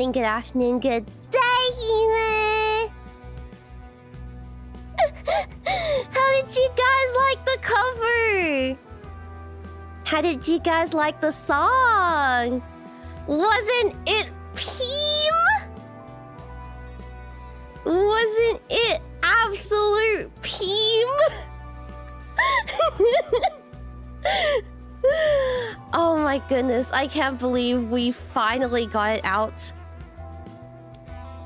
morning, good afternoon, good day, Hime! How did you guys like the cover? How did you guys like the song? Wasn't it Peem? Wasn't it absolute Peem? Oh my goodness, I can't believe we finally got it out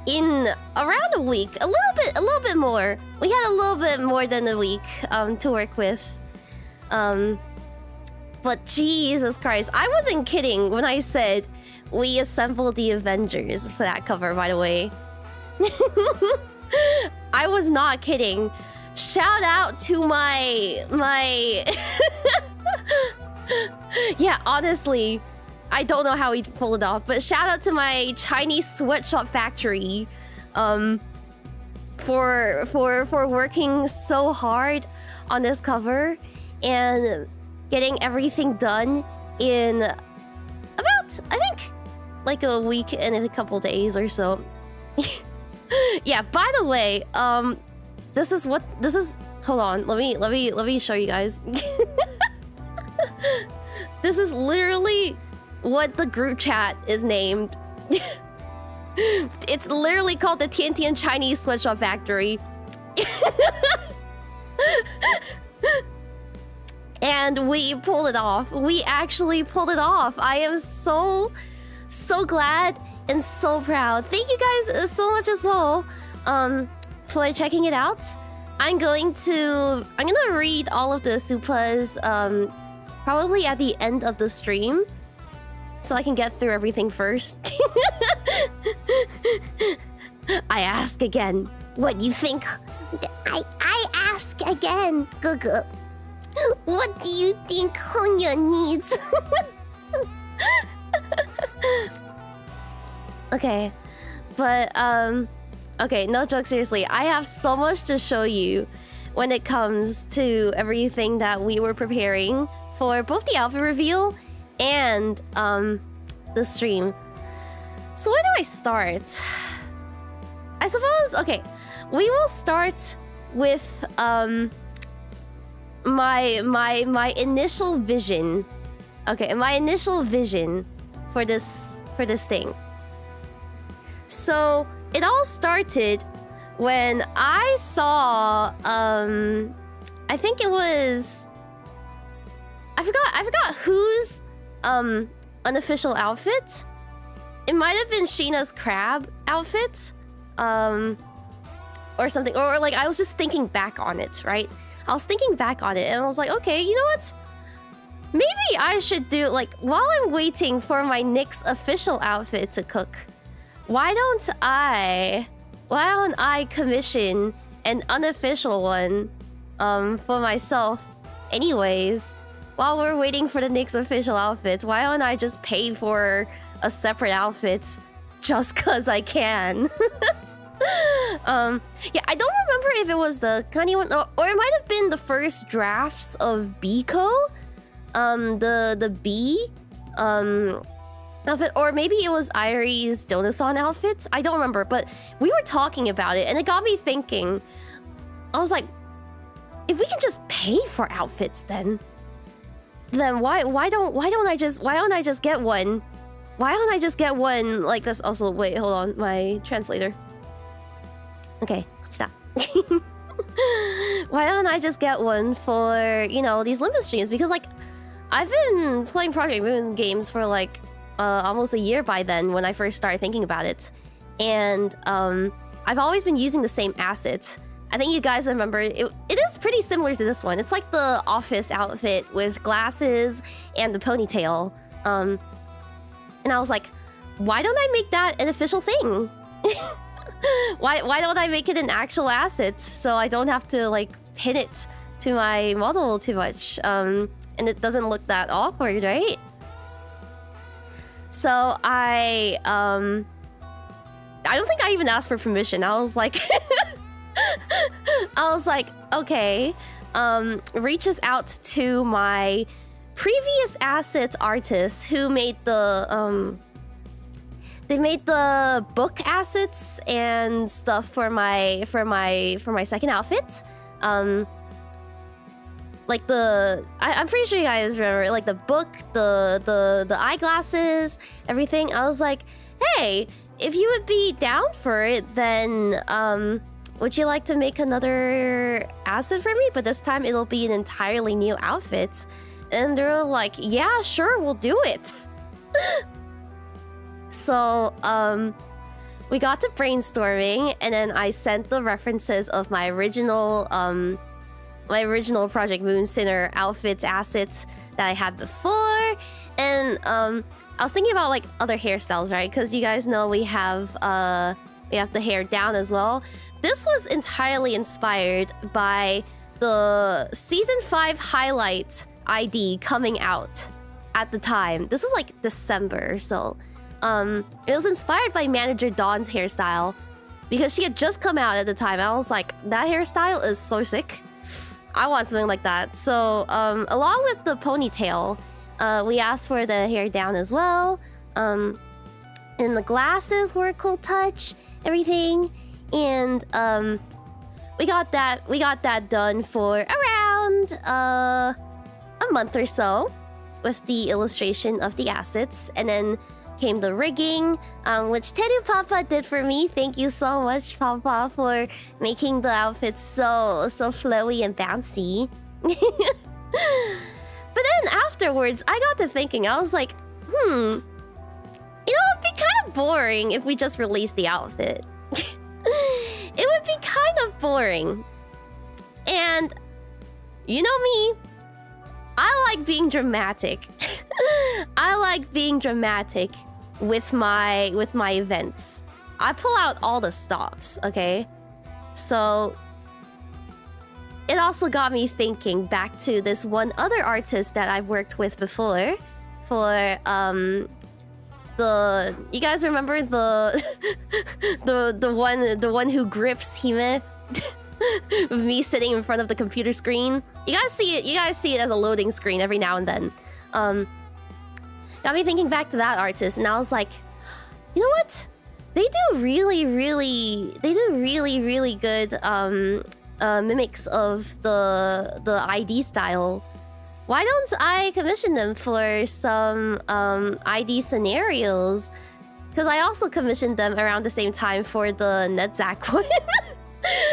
in around a week. A little bit more. We had a little bit more than a week to work with. But Jesus Christ, I wasn't kidding when I said we assembled the Avengers for that cover, by the way. I was not kidding. Shout out to my yeah, honestly, I don't know how he pulled it off, but shout out to my Chinese sweatshop factory for working so hard on this cover and getting everything done in about, I think, like a week and a couple days or so. Yeah, by the way, this is hold on, let me show you guys. This is literally what the group chat is named. It's literally called the Tian Chinese Sweatshop Factory. And we pulled it off. We actually pulled it off. I am so glad and so proud. Thank you guys so much as well for checking it out. I'm gonna read all of the supas probably at the end of the stream, so I can get through everything first. I ask again, what do you think? I ask again, Gugu. What do you think Honya needs? Okay, but okay, no joke, seriously. I have so much to show you when it comes to everything that we were preparing for both the outfit reveal and the stream. So where do I start? I suppose, okay, we will start with my initial vision. Okay, my initial vision for this thing. So it all started when I saw I think it was, I forgot whose unofficial outfit. It might have been Sheena's crab outfit, or something, or like I was just thinking back on it, right? I was thinking back on it and I was like, okay, you know what? Maybe I should do, like, while I'm waiting for my NYX official outfit to cook, why don't I commission an unofficial one for myself anyways? While we're waiting for the NYX official outfit, why don't I just pay for a separate outfit just cause I can? Yeah, I don't remember if it was the Kanye one, or it might have been the first drafts of Biko, the B outfit, or maybe it was Irie's Donathon outfits. I don't remember, but we were talking about it and it got me thinking. I was like, if we can just pay for outfits then why don't I just get one? Why don't I just get one like this? Also, wait, hold on, my translator. Okay, stop. Why don't I just get one for, you know, these limit streams? Because, like, I've been playing Project Moon games for, like, almost a year by then when I first started thinking about it. And, I've always been using the same assets. I think you guys remember, it is pretty similar to this one. It's like the office outfit with glasses and the ponytail. And I was like, why don't I make that an official thing? Why don't I make it an actual asset so I don't have to, like, pin it to my model too much, and it doesn't look that awkward, right? So I don't think I even asked for permission. I was like okay, reaches out to my previous assets artist who made the they made the book assets and stuff for my second outfit. Like I'm pretty sure you guys remember, like the book, the eyeglasses, everything. I was like, hey, if you would be down for it, then would you like to make another asset for me? But this time it'll be an entirely new outfit. And they're like, yeah, sure, we'll do it. So we got to brainstorming, and then I sent the references of my original Project Moon Sinner outfits assets that I had before, and I was thinking about like other hairstyles, right? Because you guys know we have the hair down as well. This was entirely inspired by the season 5 highlight ID coming out at the time. This was like December, so it was inspired by Manager Dawn's hairstyle because she had just come out at the time. I was like, that hairstyle is so sick. I want something like that. So along with the ponytail, we asked for the hair down as well. And the glasses were a cool touch, everything. And we got that done for around a month or so with the illustration of the assets. And then came the rigging, which Teru Papa did for me. Thank you so much, Papa, for making the outfits so flowy and bouncy. But then afterwards, I got to thinking, I was like, you know, it'd be kind of boring if we just released the outfit. It would be kind of boring. And you know me, I like being dramatic. I like being dramatic with my events. I pull out all the stops, okay? So it also got me thinking back to this one other artist that I've worked with before for you guys remember the one who grips Hime with me sitting in front of the computer screen. You guys see it as a loading screen every now and then. Got me thinking back to that artist, and I was like, you know what? They do really good mimics of the ID style. Why don't I commission them for some ID scenarios? Because I also commissioned them around the same time for the 𝐃𝐨𝐧𝐚𝐭𝐢𝐨𝐬 one.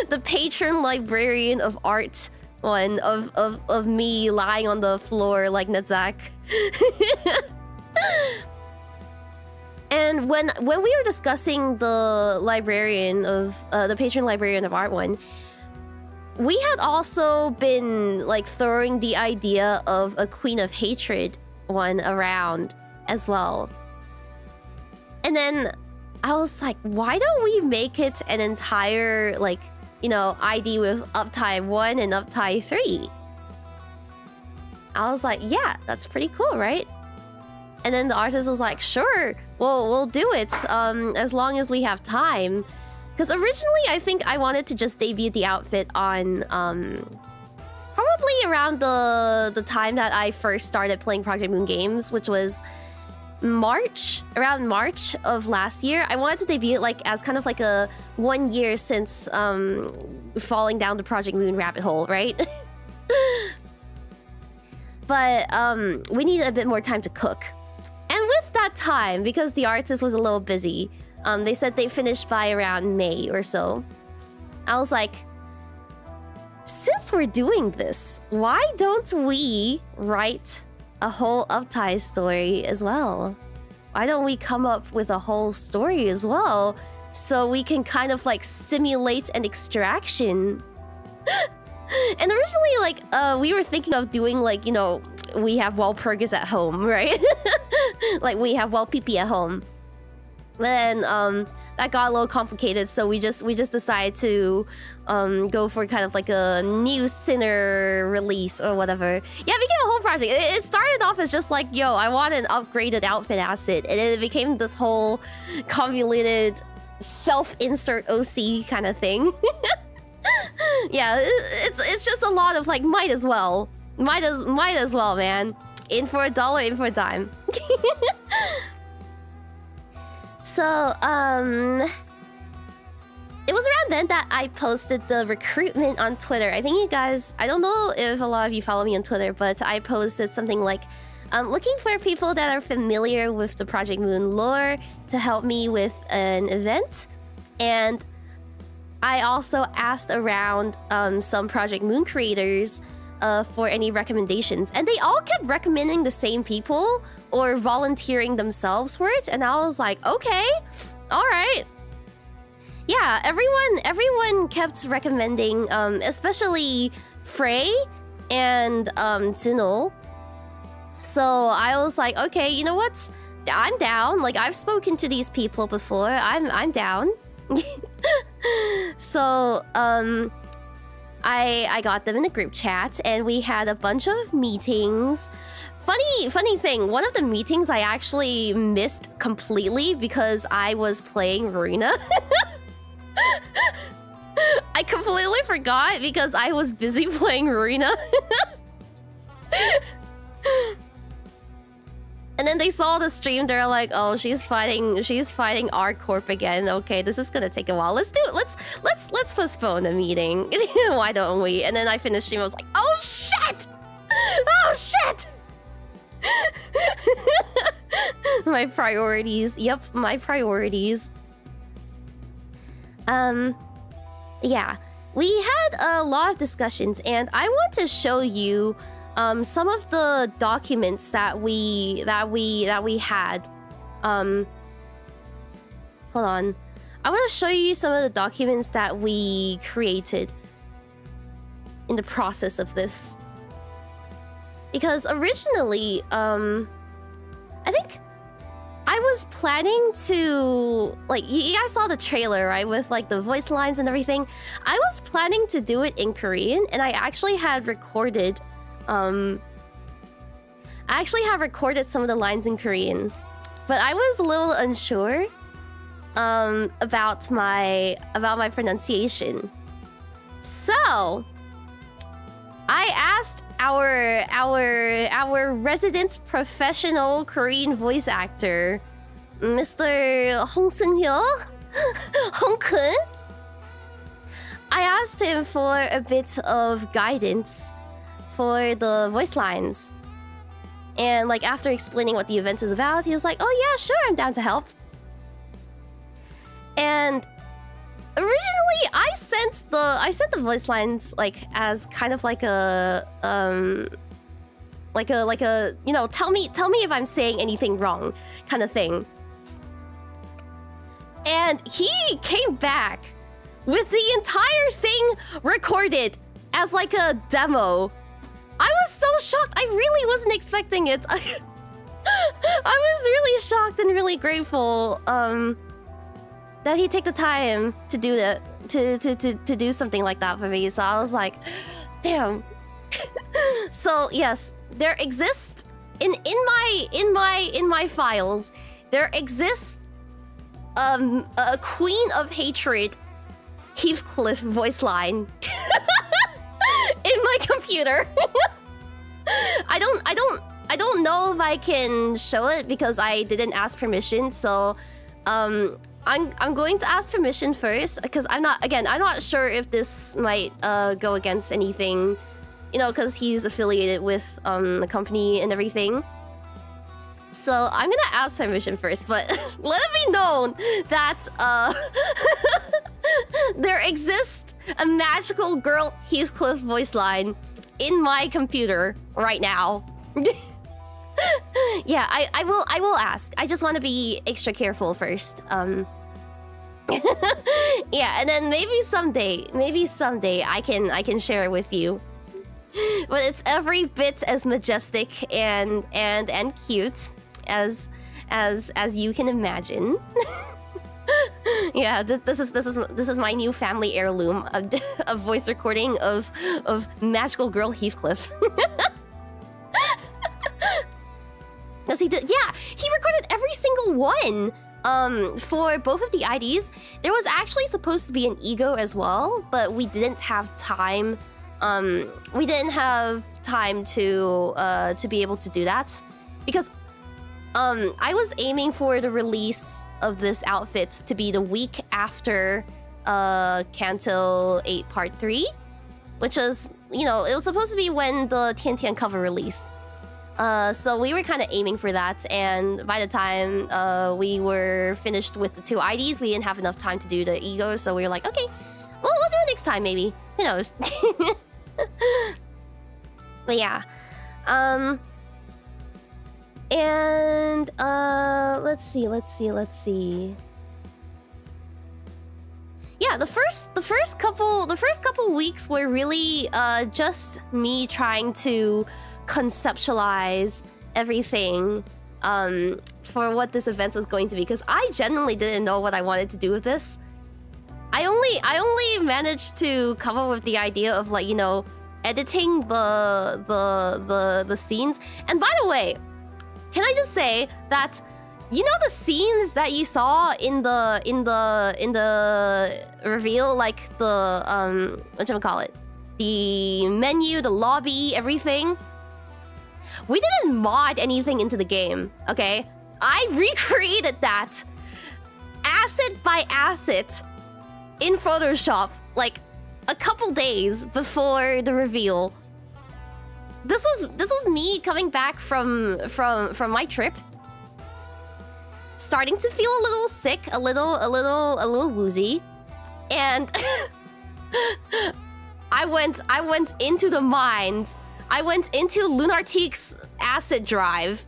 The patron librarian of art one of me lying on the floor like 𝐃𝐨𝐧𝐚𝐿. And when we were discussing the librarian of the patron librarian of art one, we had also been like throwing the idea of a Queen of Hatred one around as well. And then I was like, why don't we make it an entire, like, you know, ID with uptie 1 and uptie 3? I was like, yeah, that's pretty cool, right? And then the artist was like, sure, we'll do it as long as we have time. Because originally, I think I wanted to just debut the outfit on probably around the time that I first started playing Project Moon games, which was around March of last year. I wanted to debut it like as kind of like a 1 year since falling down the Project Moon rabbit hole, right? But we needed a bit more time to cook. And with that time, because the artist was a little busy, they said they finished by around May or so. I was like, since we're doing this, why don't we write a whole uptie story as well? Why don't we come up with a whole story as well, so we can kind of like simulate an extraction? And originally, like, we were thinking of doing like, you know, we have Walpurgis at home, right? Like we have WalpPP at home. But then that got a little complicated, so we just decided to go for kind of like a new Sinner release or whatever. Yeah, it became a whole project. It started off as just like, yo, I want an upgraded outfit asset, and then it became this whole convoluted self-insert OC kind of thing. Yeah, it's just a lot of like, might as well, man. In for $1, in for a dime. So, it was around then that I posted the recruitment on Twitter. I think you guys, I don't know if a lot of you follow me on Twitter, but I posted something like, looking for people that are familiar with the Project Moon lore to help me with an event. And I also asked around some Project Moon creators for any recommendations. And they all kept recommending the same people or volunteering themselves for it. And I was like, okay, all right. Yeah, everyone kept recommending, especially Frey and 𝐶𝐸. So I was like, okay, you know what? I'm down. Like, I've spoken to these people before. I'm down. So I got them in the group chat and we had a bunch of meetings. Funny thing, one of the meetings I actually missed completely because I was playing Marina. I completely forgot because I was busy playing Marina. And then they saw the stream, they're like, oh, she's fighting our corp again. Okay, this is gonna take a while. Let's postpone the meeting. Why don't we? And then I finished stream, I was like, oh shit! Oh shit! My priorities. Yep, my priorities. Yeah, we had a lot of discussions, and I want to show you some of the documents that we had. Hold on, I want to show you some of the documents that we created in the process of this, because originally, I think I was planning to, like, you guys saw the trailer, right? With, like, the voice lines and everything. I was planning to do it in Korean, and I actually had recorded, some of the lines in Korean. But I was a little unsure, about my pronunciation. So, I asked our resident professional Korean voice actor, Mr. 𝐒𝐚 𝐿, I asked him for a bit of guidance for the voice lines. And like after explaining what the event is about, he was like, oh yeah, sure, I'm down to help. And originally, I sent the voice lines like as kind of like a you know, tell me if I'm saying anything wrong kind of thing. And he came back with the entire thing recorded as like a demo. I was so shocked. I really wasn't expecting it. I was really shocked and really grateful that he took the time to do that, to do something like that for me. So I was like, damn. So yes, there exists in my files, there exists a Queen of Hatred Heathcliff voice line in my computer. I don't know if I can show it because I didn't ask permission. So I'm going to ask permission first because I'm not sure if this might go against anything, you know, because he's affiliated with the company and everything. So I'm gonna ask permission first, but let it be known that there exists a magical girl Heathcliff voice line in my computer right now. Yeah, I will ask. I just want to be extra careful first. Yeah, and then maybe someday I can share it with you. But it's every bit as majestic and cute as you can imagine. Yeah, this is my new family heirloom of voice recording of magical girl Heathcliff. Yes, he did. Yeah, he recorded every single one. For both of the IDs, there was actually supposed to be an ego as well, but we didn't have time. We didn't have time to be able to do that because I was aiming for the release of this outfit to be the week after Kanto 8 Part 3, which was, you know, it was supposed to be when the Tian Tian cover released. So we were kind of aiming for that, and by the time we were finished with the 2 IDs, we didn't have enough time to do the ego, so we were like, okay, well, we'll do it next time, maybe. Who knows? But yeah. And let's see. Yeah, the first couple weeks were really just me trying to conceptualize everything for what this event was going to be, because I genuinely didn't know what I wanted to do with this. I only managed to come up with the idea of, like, you know, editing the scenes. And by the way, can I just say that, you know, the scenes that you saw in the reveal, like the whatchamacallit, the menu, the lobby, everything, we didn't mod anything into the game, okay? I recreated that asset by asset in Photoshop, like a couple days before the reveal. This was me coming back from my trip, starting to feel a little sick, a little woozy, and I went into the mines. I went into Lunartic's asset drive,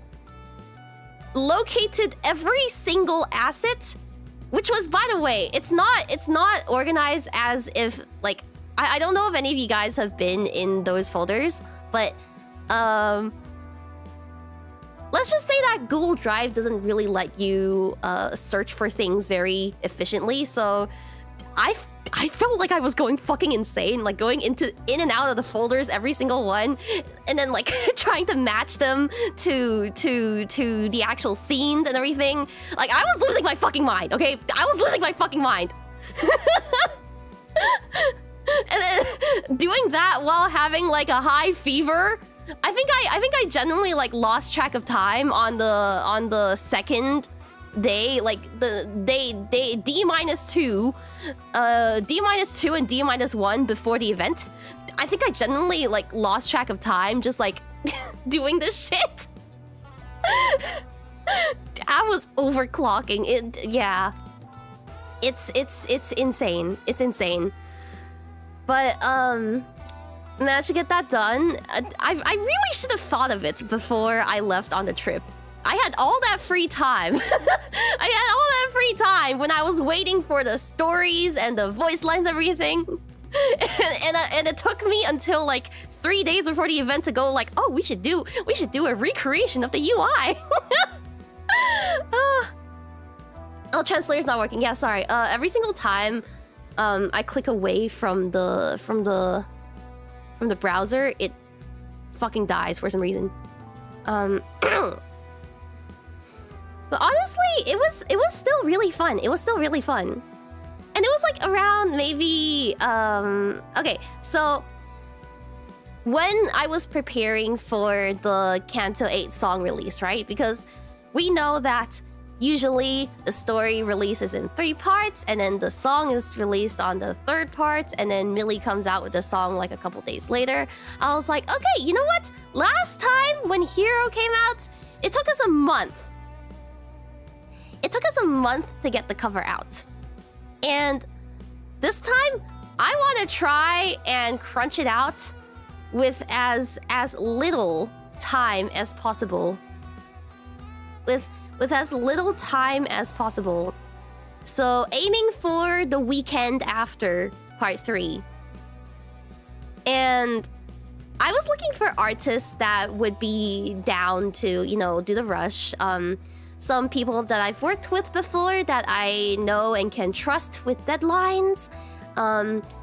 located every single asset, which was, by the way, it's not organized as if, like, I don't know if any of you guys have been in those folders, but let's just say that Google Drive doesn't really let you search for things very efficiently, so I felt like I was going fucking insane, like going in and out of the folders, every single one, and then like trying to match them to the actual scenes and everything. Like, I was losing my fucking mind, okay? I was losing my fucking mind. And then doing that while having like a high fever, I think I genuinely like lost track of time on the second day, like the day D-2, D-2 and D-1 before the event. I think I genuinely like lost track of time just like doing this shit. I was overclocking it. Yeah, it's insane. It's insane. But managed to get that done. I really should have thought of it before I left on the trip. I had all that free time. I had all that free time when I was waiting for the stories and the voice lines and everything. And it took me until like 3 days before the event to go like, oh, we should do a recreation of the UI. Oh, translator's not working. Yeah, sorry. Every single time I click away from the browser, it fucking dies for some reason. But honestly, it was still really fun. It was still really fun. And it was like around maybe okay, so when I was preparing for the Kanto 8 song release, right? Because we know that usually the story releases in 3 parts, and then the song is released on the 3rd part, and then Millie comes out with the song like a couple days later. I was like, okay, you know what? Last time when Hero came out, it took us a month. It took us a month to get the cover out. And this time, I want to try and crunch it out with as little time as possible. With as little time as possible. So aiming for the weekend after Part 3. And I was looking for artists that would be down to, you know, do the rush. Some people that I've worked with before that I know and can trust with deadlines.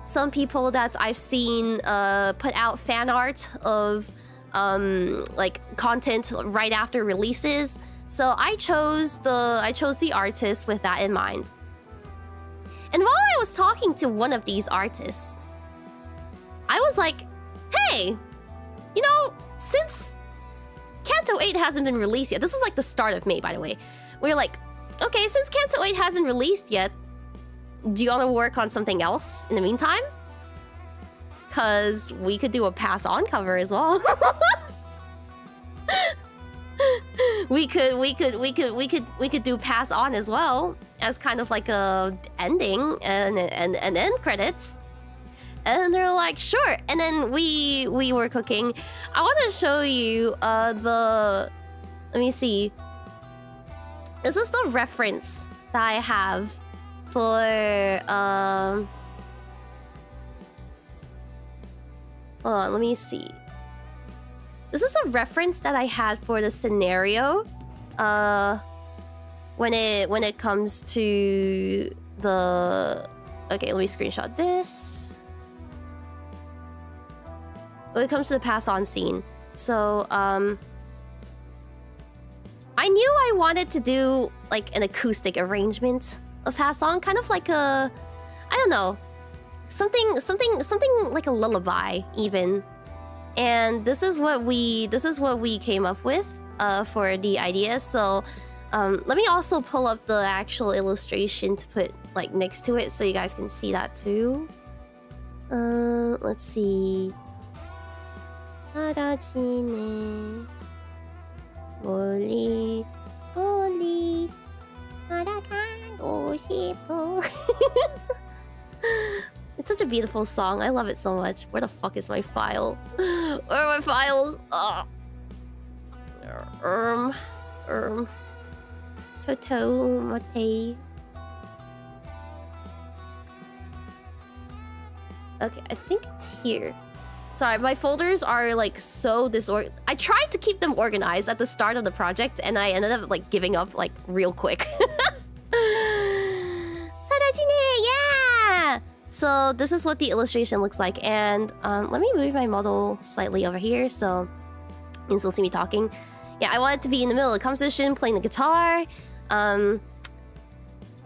Some people that I've seen put out fan art of like content right after releases. So I chose the artist with that in mind. And while I was talking to one of these artists, I was like, hey, you know, since Kanto 8 hasn't been released yet, this is like the start of May, by the way. We're like, okay, since Kanto 8 hasn't released yet, do you want to work on something else in the meantime? Cause we could do a pass on cover as well. we could do pass on as well as kind of like a ending and end credits. And they're like, sure. And then we were cooking. I want to show you the. Let me see. This is the reference that I have for hold on, let me see. This is a reference that I had for the scenario when it comes to the. Okay, let me screenshot this. When it comes to the pass on scene. So I knew I wanted to do like an acoustic arrangement of pass on, kind of like a, I don't know, something like a lullaby even. And this is what we came up with for the idea. So let me also pull up the actual illustration to put like next to it so you guys can see that too. Let's see. It's such a beautiful song. I love it so much. Where the fuck is my file? Where are my files? Choto Mate. Okay, I think it's here. Sorry, my folders are like so disorganized. I tried to keep them organized at the start of the project, and I ended up like giving up like real quick. Yeah! So this is what the illustration looks like, and let me move my model slightly over here so you can still see me talking. Yeah, I wanted to be in the middle of the composition, playing the guitar.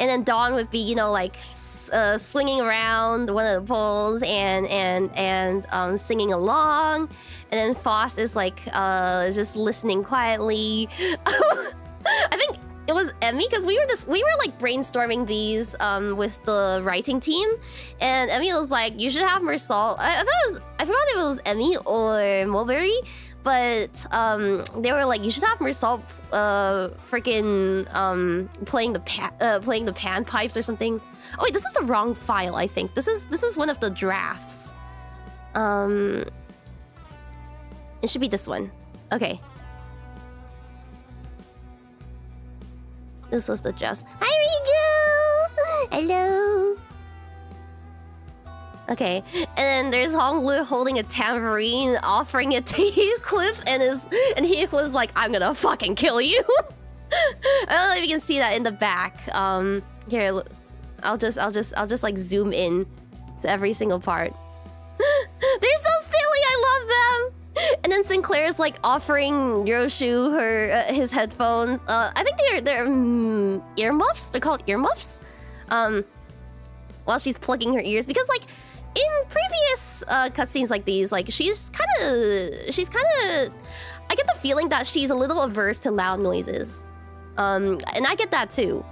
And then Dawn would be, you know, like swinging around one of the poles and singing along. And then Foss is like just listening quietly. I think it was Emmy, because we were like brainstorming these with the writing team, and Emmy was like, you should have Mersal. I forgot if it was Emmy or Mulberry. But they were like, you should have Mersal freaking playing the pan pipes or something. Oh wait, this is the wrong file, I think. This is one of the drafts. It should be this one. Okay. This was the drafts. Hi Rigu! Hello! Okay, and then there's Honglu holding a tambourine, offering it to Heathcliff, and Heathcliff's like, I'm gonna fucking kill you. I don't know if you can see that in the back. Here, I'll just like zoom in to every single part. They're so silly, I love them. And then Sinclair's like offering Yoroshu his headphones. I think they're earmuffs. They're called earmuffs. While she's plugging her ears, because like in previous cutscenes like these, like she's kind of I get the feeling that she's a little averse to loud noises, and I get that too.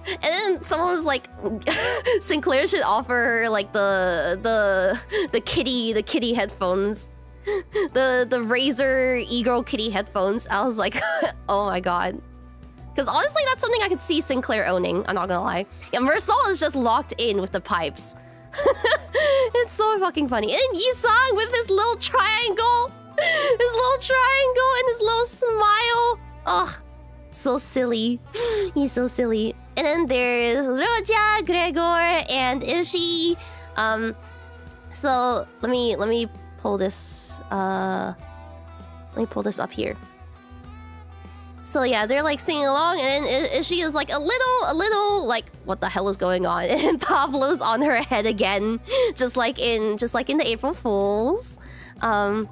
And then someone was like, Sinclair should offer her like the kitty headphones, the Razer e-girl kitty headphones. I was like, oh my god. Because honestly, that's something I could see Sinclair owning, I'm not gonna lie. Yeah, Mersal is just locked in with the pipes. It's so fucking funny. And Yisang with his little triangle. His little triangle and his little smile. Ugh, so silly. He's so silly. And then there's Roja, Gregor, and Ishi. So let me pull this let me pull this up here. So yeah, they're like singing along, and she is like a little like, what the hell is going on? And Pablo's on her head again, just like in the April Fools. And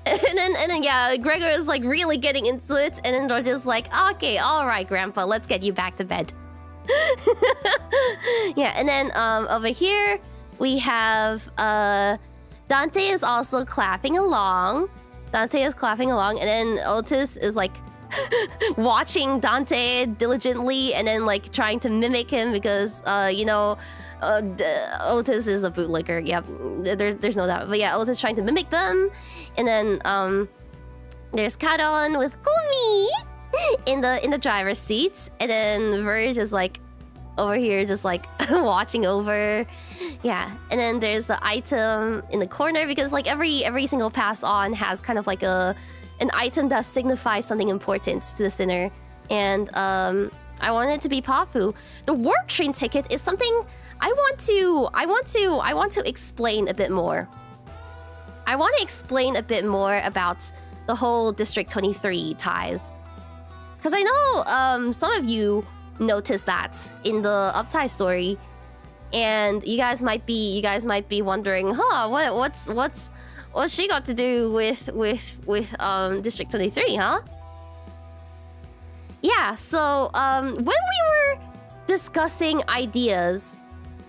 then yeah, Gregor is like really getting into it, and then they're just like, okay, all right, Grandpa, let's get you back to bed. Yeah, and then over here we have Dante is also clapping along. Dante is clapping along, and then Otis is like watching Dante diligently, and then like trying to mimic him because you know, Otis is a bootlegger. Yep, there's no doubt. But yeah, Otis trying to mimic them, and then there's Kadon with Kumi in the driver's seat, and then Verge is like over here just like watching over. Yeah, and then there's the item in the corner because like every single pass on has kind of like an item that signifies something important to the sinner, and I want it to be Pafu. The warp train ticket is something I want to explain a bit more. I want to explain a bit more about the whole District 23 ties, because I know some of you noticed that in the Uptie story, and you guys might be wondering, huh, what's she got to do with District 23, huh? Yeah, so when we were discussing ideas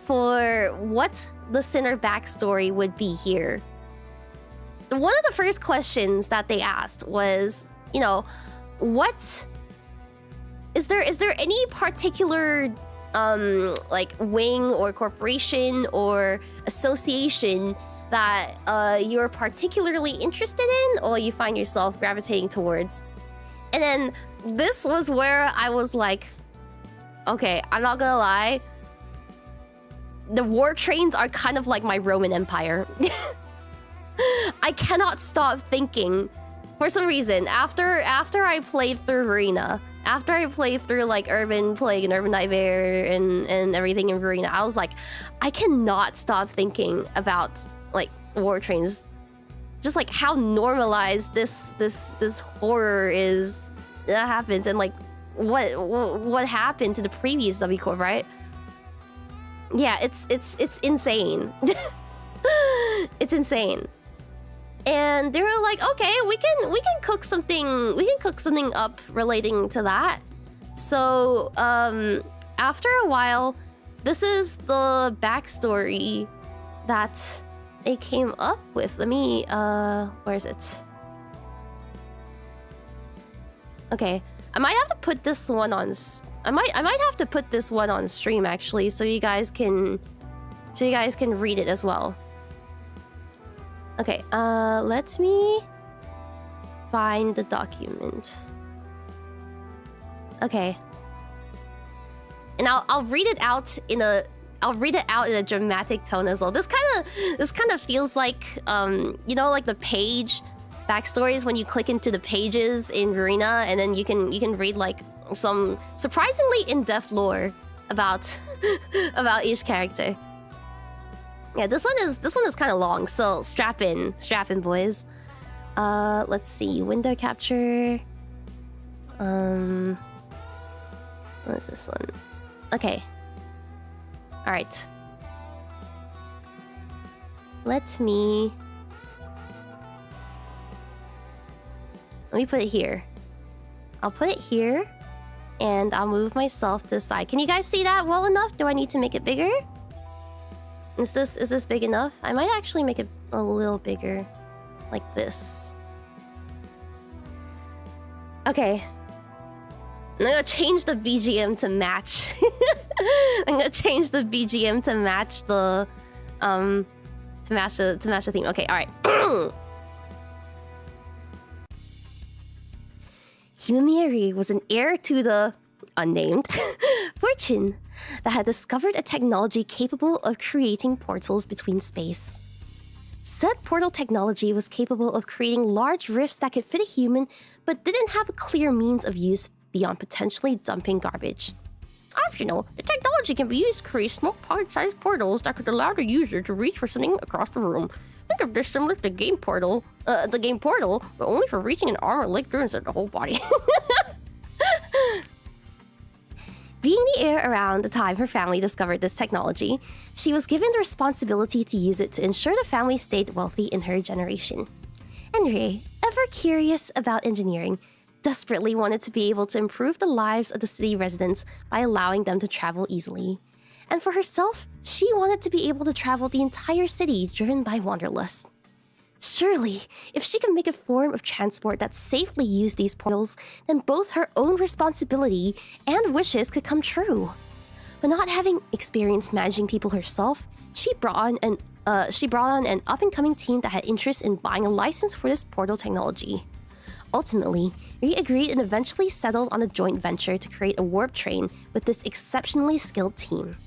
for what the Sinner backstory would be here, one of the first questions that they asked was, you know, what is there any particular like wing or corporation or association that you're particularly interested in or you find yourself gravitating towards? And then this was where I was like, okay, I'm not gonna lie, the war trains are kind of like my Roman Empire. I cannot stop thinking, for some reason, after I played through Arena, after I played through like Urban Plague and Urban Nightmare and everything in Arena, I was like, I cannot stop thinking about like war trains, just like how normalized this horror is that happens, and like what happened to the previous W Corp, right? Yeah, it's insane. It's insane. And they were like, okay, we can cook something up relating to that. So after a while, this is the backstory that they came up with. Let me where is it? Okay, I might have to put this one on. I might have to put this one on stream actually, so you guys can read it as well. Okay, let me find the document. Okay, and I'll read it out in a dramatic tone as well. This kind of feels like you know, like the page backstories when you click into the pages in Arena, and then you can read like some surprisingly in-depth lore about about each character. Yeah, this one is kind of long, so strap in, boys. Let's see, window capture. What is this one? Okay. All right. Let me put it here. I'll put it here, and I'll move myself to the side. Can you guys see that well enough? Do I need to make it bigger? Is this big enough? I might actually make it a little bigger, like this. Okay. I'm gonna change the BGM to match. I'm gonna change the BGM to match the theme. Okay, all right. Himemiya Rie was an heir to the unnamed fortune that had discovered a technology capable of creating portals between space. Said portal technology was capable of creating large rifts that could fit a human, but didn't have a clear means of use beyond potentially dumping garbage. Optional, the technology can be used to create small pocket-sized portals that could allow the user to reach for something across the room. Think of this similar to the game portal, but only for reaching an arm or leg through instead of the whole body. Being the heir around the time her family discovered this technology, she was given the responsibility to use it to ensure the family stayed wealthy in her generation. And Rie, ever curious about engineering, desperately wanted to be able to improve the lives of the city residents by allowing them to travel easily. And for herself, she wanted to be able to travel the entire city driven by wanderlust. Surely, if she could make a form of transport that safely used these portals, then both her own responsibility and wishes could come true. But not having experience managing people herself, she brought on an up-and-coming team that had interest in buying a license for this portal technology. Ultimately, Rie agreed and eventually settled on a joint venture to create a warp train with this exceptionally skilled team.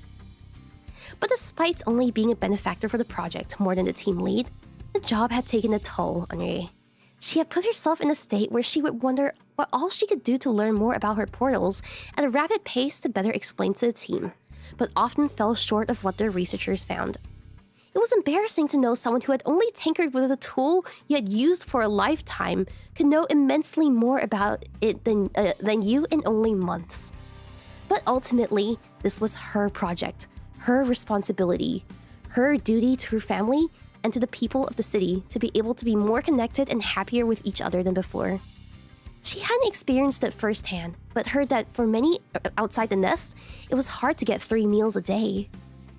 But despite only being a benefactor for the project more than the team lead, the job had taken a toll on Rie. She had put herself in a state where she would wonder what all she could do to learn more about her portals at a rapid pace to better explain to the team, but often fell short of what their researchers found. It was embarrassing to know someone who had only tinkered with a tool you had used for a lifetime could know immensely more about it than you in only months. But ultimately, this was her project, her responsibility, her duty to her family and to the people of the city to be able to be more connected and happier with each other than before. She hadn't experienced it firsthand, but heard that for many outside the nest, it was hard to get 3 meals a day.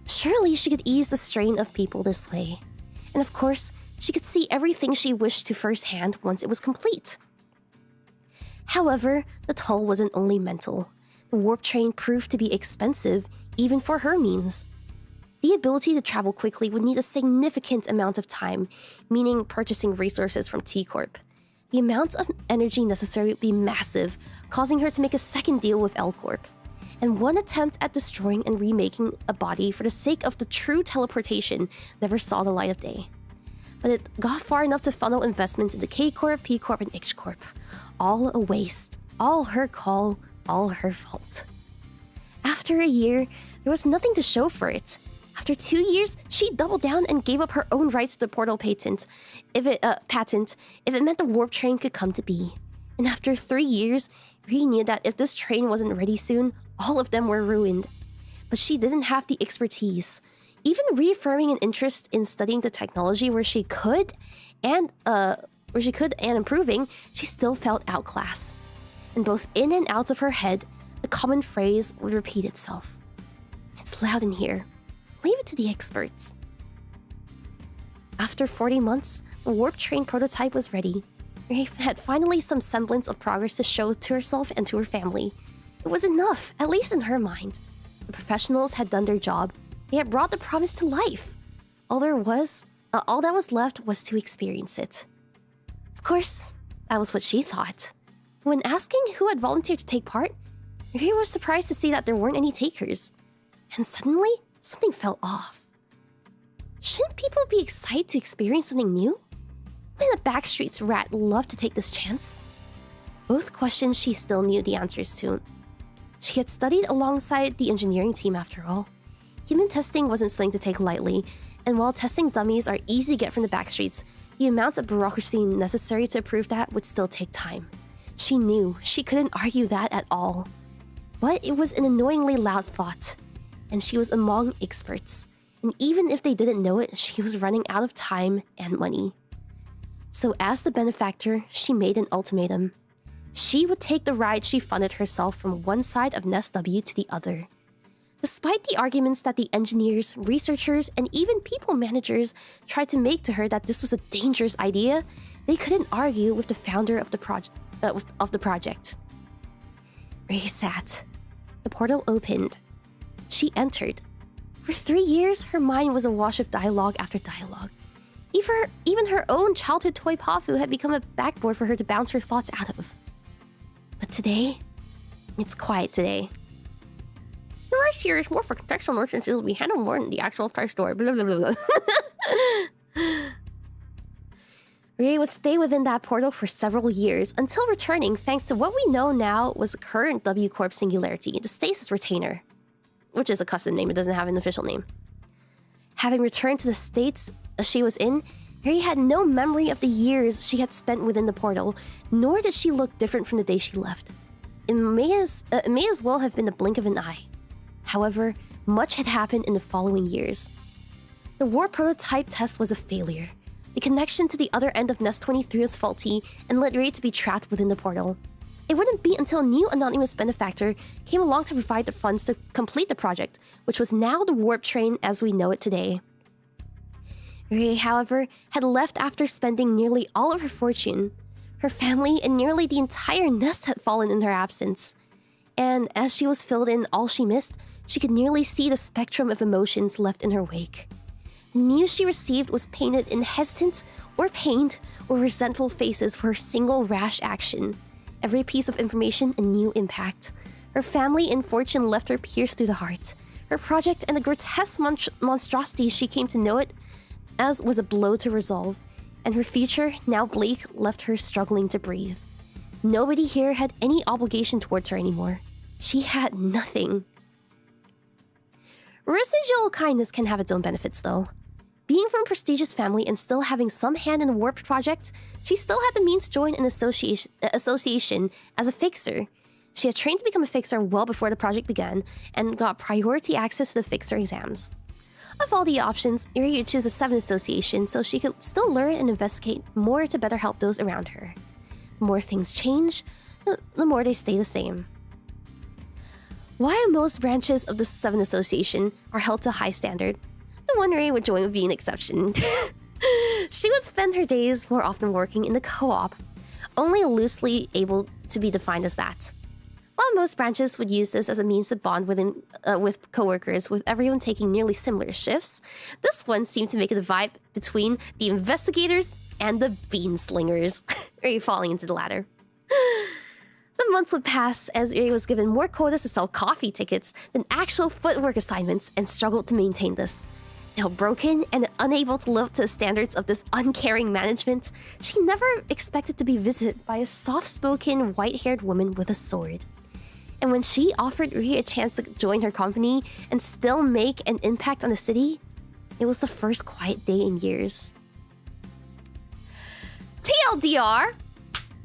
Surely she could ease the strain of people this way. And of course, she could see everything she wished to firsthand once it was complete. However, the toll wasn't only mental. The warp train proved to be expensive, even for her means. The ability to travel quickly would need a significant amount of time, meaning purchasing resources from T-Corp. The amount of energy necessary would be massive, causing her to make a second deal with L-Corp. And one attempt at destroying and remaking a body for the sake of the true teleportation never saw the light of day. But it got far enough to funnel investments into K-Corp, P-Corp, and H-Corp. All a waste, all her call, all her fault. After a year, there was nothing to show for it. After 2 years, she doubled down and gave up her own rights to the portal patent if it meant the warp train could come to be. And after 3 years, Rie knew that if this train wasn't ready soon, all of them were ruined. But she didn't have the expertise. Even reaffirming an interest in studying the technology where she could and improving, she still felt outclassed. And both in and out of her head, the common phrase would repeat itself. It's loud in here. Leave it to the experts. After 40 months, the warp train prototype was ready. Rie had finally some semblance of progress to show to herself and to her family. It was enough, at least in her mind. The professionals had done their job. They had brought the promise to life. All that was left was to experience it. Of course, that was what she thought. When asking who had volunteered to take part, Rie was surprised to see that there weren't any takers. And suddenly, something fell off. Shouldn't people be excited to experience something new? Wouldn't a Backstreet's rat love to take this chance? Both questions she still knew the answers to. She had studied alongside the engineering team after all. Human testing wasn't something to take lightly, and while testing dummies are easy to get from the Backstreets, the amount of bureaucracy necessary to approve that would still take time. She knew she couldn't argue that at all. But it was an annoyingly loud thought. And she was among experts, and even if they didn't know it, she was running out of time and money. So as the benefactor, she made an ultimatum. She would take the ride she funded herself from one side of Nest W to the other. Despite the arguments that the engineers, researchers, and even people managers tried to make to her that this was a dangerous idea, they couldn't argue with the founder of the project. Rie sat. The portal opened. She entered. For 3 years, her mind was awash of dialogue after dialogue. Even her own childhood toy Pafu had become a backboard for her to bounce her thoughts out of. But today, it's quiet today. The rice here is more for contextual notes since it will be handled more in the actual price store. Blah, blah, blah, blah. Rie would stay within that portal for several years until returning thanks to what we know now was the current W Corp singularity, the Stasis Retainer. Which is a custom name, it doesn't have an official name. Having returned to the states she was in, Rie had no memory of the years she had spent within the portal, nor did she look different from the day she left. It may as well have been the blink of an eye. However, much had happened in the following years. The warp prototype test was a failure. The connection to the other end of Nest 23 was faulty and led Rie to be trapped within the portal. It wouldn't be until a new anonymous benefactor came along to provide the funds to complete the project, which was now the warp train as we know it today. Rie, however, had left after spending nearly all of her fortune. Her family and nearly the entire nest had fallen in her absence. And as she was filled in all she missed, she could nearly see the spectrum of emotions left in her wake. The news she received was painted in hesitant, or pained, or resentful faces for her single rash action. Every piece of information a new impact. Her family and fortune left her pierced through the heart. Her project and the grotesque monstrosity she came to know it as was a blow to resolve, and her future, now bleak, left her struggling to breathe. Nobody here had any obligation towards her anymore. She had nothing. Residual kindness can have its own benefits, though. Being from a prestigious family and still having some hand in the warped project, she still had the means to join an association as a fixer. She had trained to become a fixer well before the project began and got priority access to the fixer exams. Of all the options, Rie would choose a 7 association so she could still learn and investigate more to better help those around her. The more things change, the more they stay the same. While most branches of the 7 association are held to a high standard, the one Rie would join would be an exception. She would spend her days more often working in the co-op, only loosely able to be defined as that. While most branches would use this as a means to bond with coworkers, with everyone taking nearly similar shifts, this one seemed to make a divide between the investigators and the bean slingers, Rie falling into the latter. The months would pass as Rie was given more quotas to sell coffee tickets than actual footwork assignments and struggled to maintain this. Now broken and unable to live up to the standards of this uncaring management, she never expected to be visited by a soft-spoken, white-haired woman with a sword. And when she offered Rie a chance to join her company and still make an impact on the city, it was the first quiet day in years. TLDR,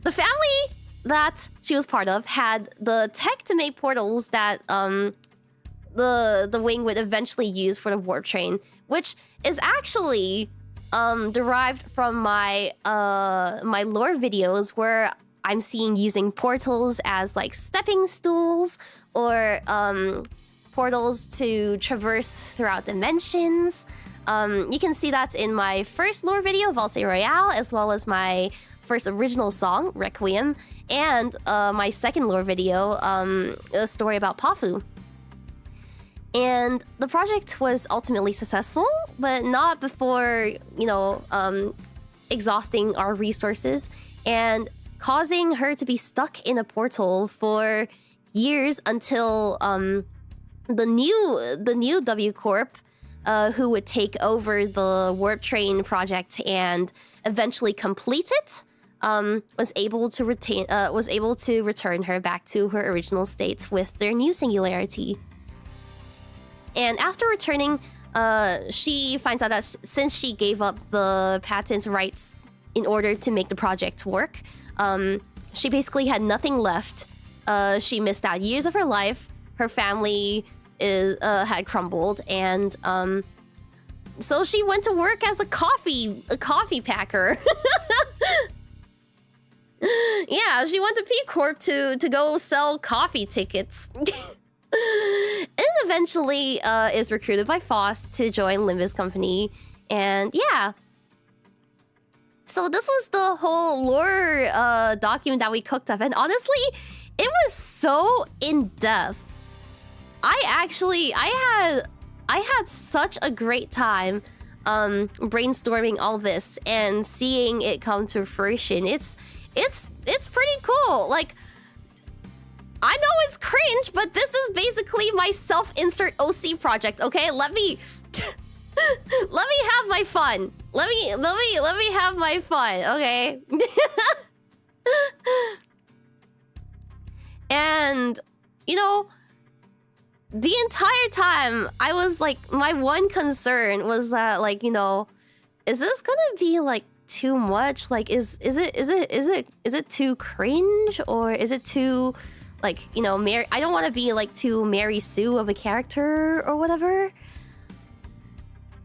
the family that she was part of had the tech to make portals that the wing would eventually use for the warp train, which is actually derived from my my lore videos where I'm seeing using portals as like stepping stools or portals to traverse throughout dimensions. You can see that in my first lore video, Valse Royale, as well as my first original song, Requiem, and my second lore video, a story about Pafu. And the project was ultimately successful, but not before, you know, exhausting our resources and causing her to be stuck in a portal for years until the new W Corp, who would take over the warp train project and eventually complete it, was able to return her back to her original state with their new singularity. And after returning, she finds out that since she gave up the patent rights in order to make the project work, she basically had nothing left. She missed out years of her life. Her family had crumbled, and so she went to work as a coffee packer. Yeah, she went to P Corp to go sell coffee tickets. And eventually is recruited by Foss to join Limbus Company. And yeah. So this was the whole lore document that we cooked up. And honestly, it was so in-depth. I had such a great time brainstorming all this and seeing it come to fruition. It's pretty cool. Like, I know it's cringe, but this is basically my self-insert OC project, okay? Let me let me have my fun. Let me have my fun, okay? And you know, the entire time I was like, my one concern was that, like, you know, is this gonna be like too much? Like, is it too cringe, or is it too, like, you know, I don't want to be like too Mary Sue of a character or whatever.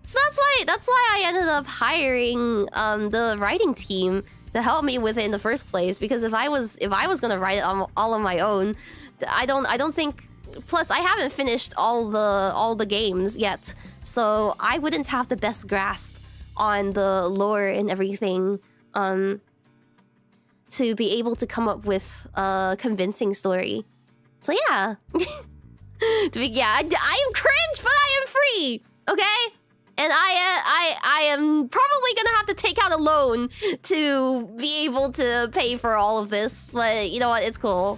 So that's why I ended up hiring the writing team to help me with it in the first place. Because if I was gonna write it all on my own, I don't think. Plus, I haven't finished all the games yet, so I wouldn't have the best grasp on the lore and everything, to be able to come up with a convincing story. So yeah. I am cringe, but I am free, okay? And I am probably gonna have to take out a loan to be able to pay for all of this, but you know what? It's cool.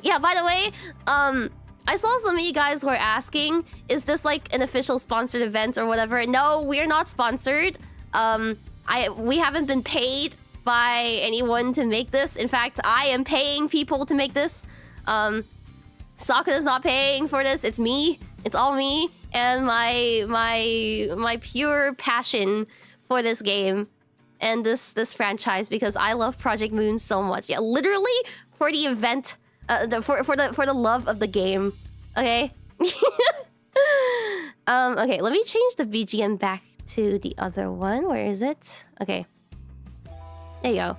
Yeah, by the way, I saw some of you guys were asking, is this like an official sponsored event or whatever? No, we're not sponsored. We haven't been paid by anyone to make this. In fact, I am paying people to make this. Sokka is not paying for this. It's me. It's all me and my pure passion for this game and this franchise, because I love Project Moon so much. Yeah, literally for the event, for the love of the game. Okay. Okay, let me change the BGM back to the other one. Where is it? Okay. There you go.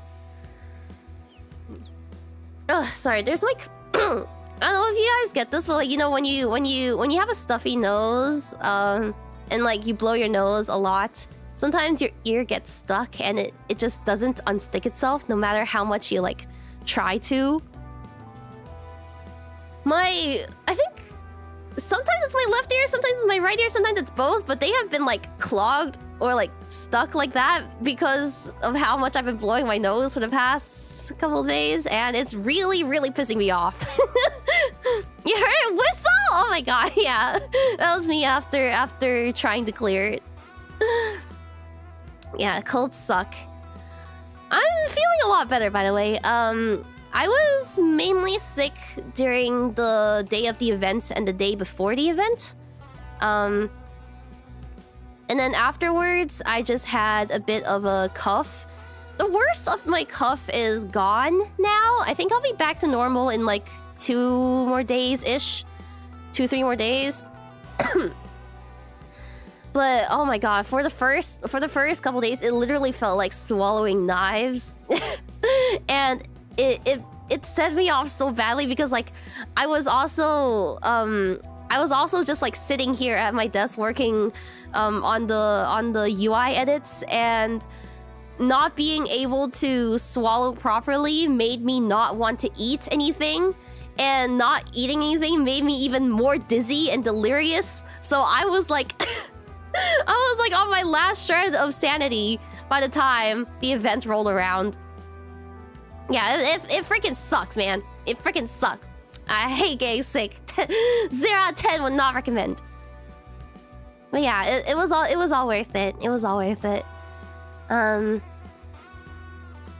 Oh, sorry. There's like I don't know if you guys get this, but like, you know, when you have a stuffy nose, and like you blow your nose a lot, sometimes your ear gets stuck and it just doesn't unstick itself no matter how much you like try to. I think sometimes it's my left ear, sometimes it's my right ear, sometimes it's both, but they have been like clogged or like stuck like that because of how much I've been blowing my nose for the past couple of days, and it's really, really pissing me off. You heard a whistle? Oh my god, yeah. That was me after trying to clear it. Yeah, colds suck. I'm feeling a lot better, by the way. I was mainly sick during the day of the event and the day before the event. And then afterwards, I just had a bit of a cough. The worst of my cough is gone now. I think I'll be back to normal in like 2 more days-ish. 2-3 more days. But oh my god, for the first couple days, it literally felt like swallowing knives. And it set me off so badly because like I was also just like sitting here at my desk working on the UI edits, and not being able to swallow properly made me not want to eat anything, and not eating anything made me even more dizzy and delirious. So I was like I was like on my last shred of sanity by the time the event rolled around. Yeah, it freaking sucks, man. It freaking sucks. I hate getting sick. 0 out of 10 would not recommend. But yeah, it was all worth it. It was all worth it.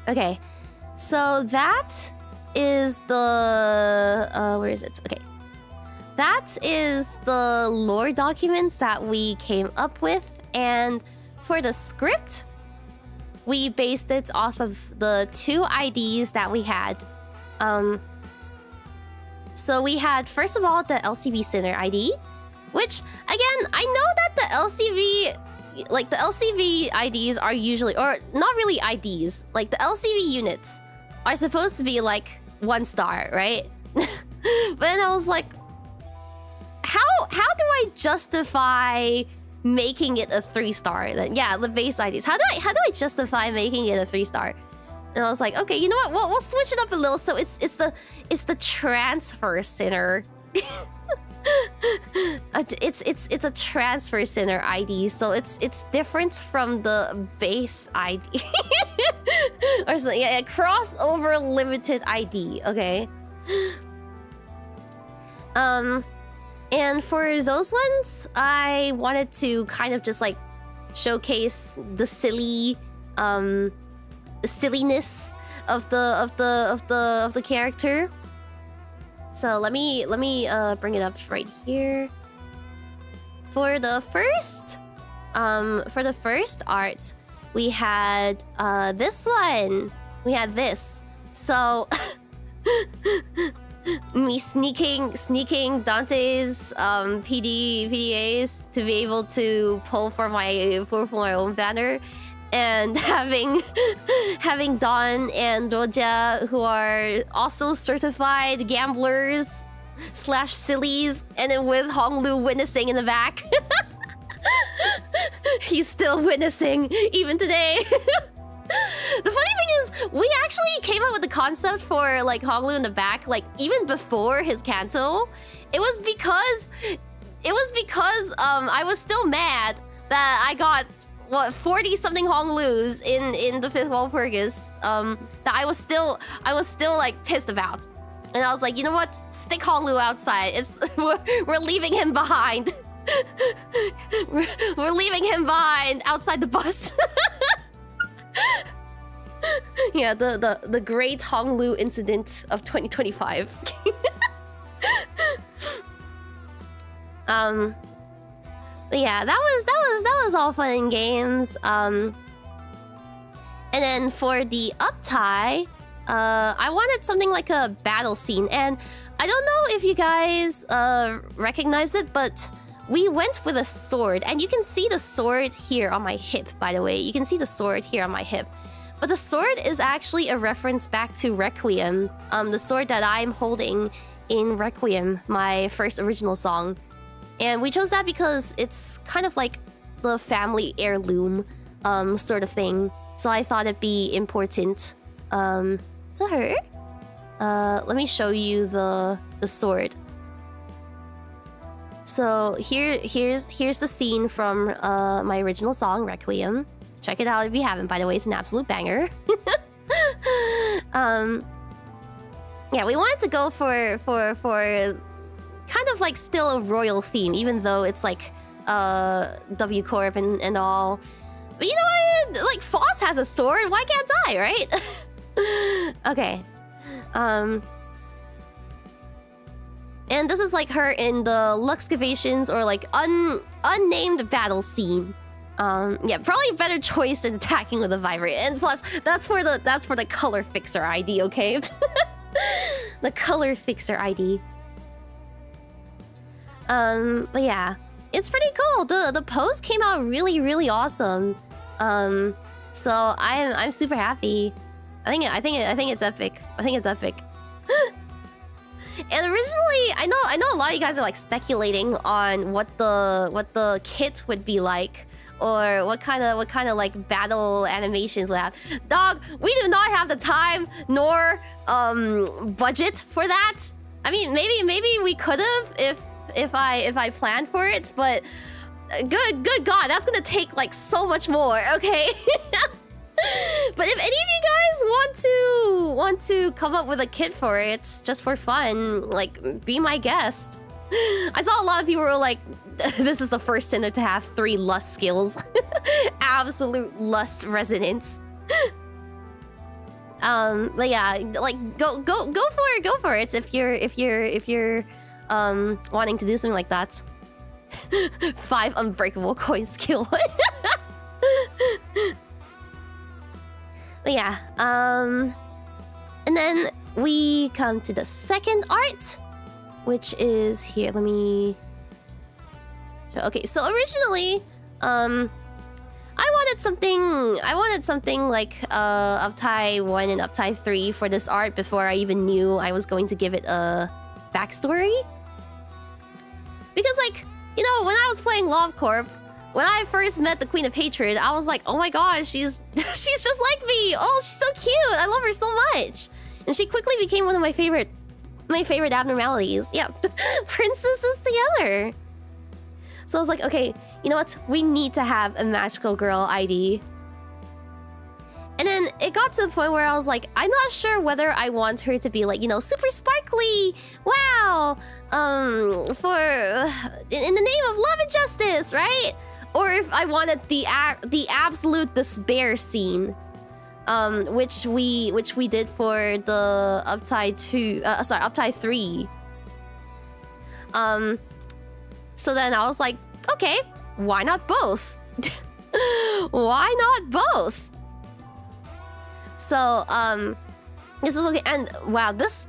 Okay. So that is the where is it? Okay. That is the lore documents that we came up with, and for the script, we based it off of the 2 IDs that we had. So we had, first of all, the LCV Sinner ID, which, again, I know that the LCV IDs are usually, or not really IDs, like the LCV units are supposed to be like 1 star, right? But then I was like, how do I justify making it a 3-star then? Yeah, the base IDs. How do I justify making it a 3-star? And I was like, okay, you know what? We'll switch it up a little. So it's the transfer sinner. It's a transfer sinner ID, so it's different from the base ID. Or something. Yeah, crossover limited ID. Okay. And for those ones, I wanted to kind of just like showcase the silly the silliness of the character. So let me bring it up right here. For the first art, we had this one. We had this. So me sneaking Dante's PDAs to be able to pull for my own banner, and having Dawn and Roja, who are also certified gamblers / sillies, and then with Honglu witnessing in the back. He's still witnessing, even today. The funny thing is, we actually came up with the concept for like Honglu in the back, like even before his cancel. It was because I was still mad that I got what 40-something Honglus in the 5th Walpurgis that I was still like pissed about. And I was like, you know what? Stick Honglu outside. We're leaving him behind. We're leaving him behind outside the bus. Yeah, the great Honglu incident of 2025. But yeah, that was all fun and games. And then for the uptie, I wanted something like a battle scene, and I don't know if you guys recognize it, but we went with a sword, and you can see the sword here on my hip, by the way. You can see the sword here on my hip. But the sword is actually a reference back to Requiem, the sword that I'm holding in Requiem, my first original song. And we chose that because it's kind of like the family heirloom sort of thing. So I thought it'd be important to her. Let me show you the sword. So here's the scene from my original song, Requiem. Check it out if you haven't, by the way. It's an absolute banger. Yeah, we wanted to go for kind of like still a royal theme, even though it's like W Corp and all. But you know what? Like, Foss has a sword. Why can't I, right? Okay. And this is like her in the Luxcavations or like unnamed battle scene. Yeah, probably a better choice than attacking with a vibrate. And plus, that's for the color fixer ID, okay? The color fixer ID. But yeah, it's pretty cool. The pose came out really awesome. So I'm super happy. I think it's epic. I think it's epic. And originally, I know a lot of you guys are like speculating on what the kit would be like, or what kind of like battle animations would have. Dog, we do not have the time nor budget for that. I mean, maybe we could have if I planned for it, but good God, that's gonna take like so much more. Okay. But if any of you guys want to come up with a kit for it, just for fun, like, be my guest. I saw a lot of people were like, this is the first sinner to have 3 lust skills. Absolute lust resonance. But yeah, like, go for it if you're wanting to do something like that. 5 unbreakable coin skill. But yeah, and then we come to the second art, which is here. Let me show. Okay, so originally, I wanted something like 𝐷𝐼 1 and 𝐷𝐼 3 for this art before I even knew I was going to give it a backstory. Because, like, you know, when I was playing Love Corp, when I first met the Queen of Hatred, I was like, oh my god, she's just like me. Oh, she's so cute. I love her so much. And she quickly became one of my favorite abnormalities. Yeah, princesses together. So I was like, okay, you know what? We need to have a magical girl ID. And then it got to the point where I was like, I'm not sure whether I want her to be like, you know, super sparkly. Wow. For in the name of love and justice, right? Or if I wanted the absolute despair scene, which we did for the 𝐷𝐼 3. So then I was like, okay, why not both? Why not both? So this is okay, and wow, this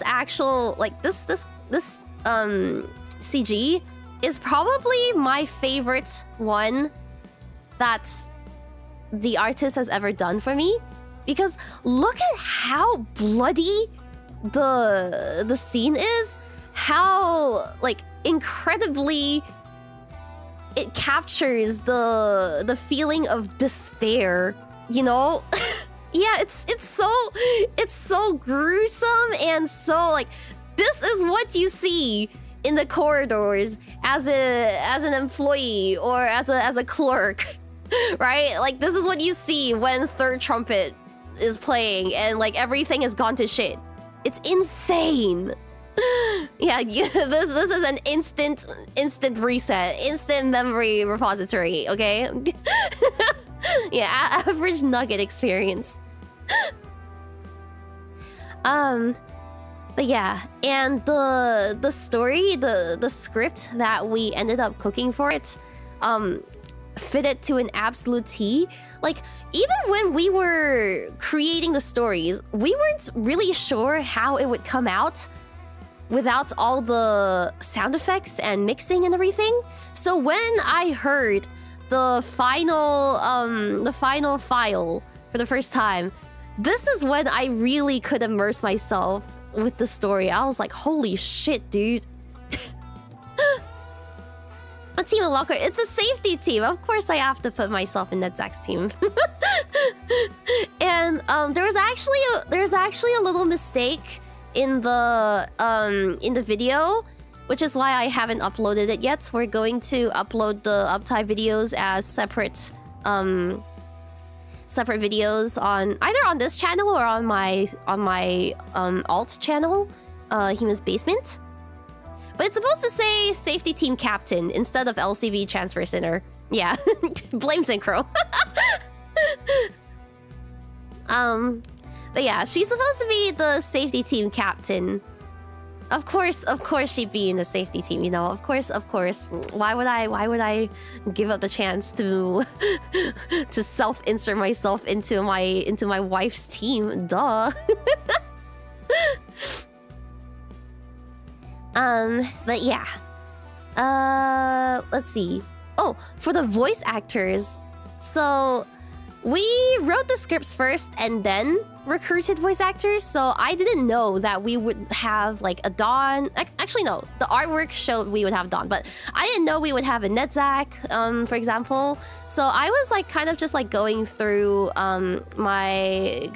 actual like this CG is probably my favorite one that's the artist has ever done for me, because look at how bloody the scene is, how like incredibly it captures the feeling of despair, you know? Yeah, it's so gruesome and so like this is what you see in the corridors as an employee or as a clerk, right? Like this is what you see when Third Trumpet is playing and like everything has gone to shit. It's insane. Yeah, this is an instant reset, instant memory repository, okay? Yeah, average nugget experience. But yeah, and the story, the script that we ended up cooking for it, fit it to an absolute T. Like, even when we were creating the stories, we weren't really sure how it would come out without all the sound effects and mixing and everything. So when I heard the final file for the first time, this is when I really could immerse myself with the story. I was like, holy shit, dude. A team of locker, it's a safety team. Of course I have to put myself in 𝐷𝐿𝐴𝐺's team. And there's actually a little mistake in the video, which is why I haven't uploaded it yet. We're going to upload the 𝐒𝐴𝐺 videos as separate videos on either on this channel or on my alt channel, Hime's Basement. But it's supposed to say Safety Team Captain instead of LCV Transfer Center. Yeah, blame Synchro. But yeah, she's supposed to be the Safety Team Captain. Of course she'd be in the safety team, you know. Of course. Why would I give up the chance to to self-insert myself into my wife's team? Duh. But yeah. Let's see. Oh, for the voice actors. So we wrote the scripts first and then recruited voice actors, so I didn't know that we would have like a Dawn. Actually, no, the artwork showed we would have Dawn, but I didn't know we would have a 𝐷𝐿𝐴𝐺, for example. So I was like kind of just like going through my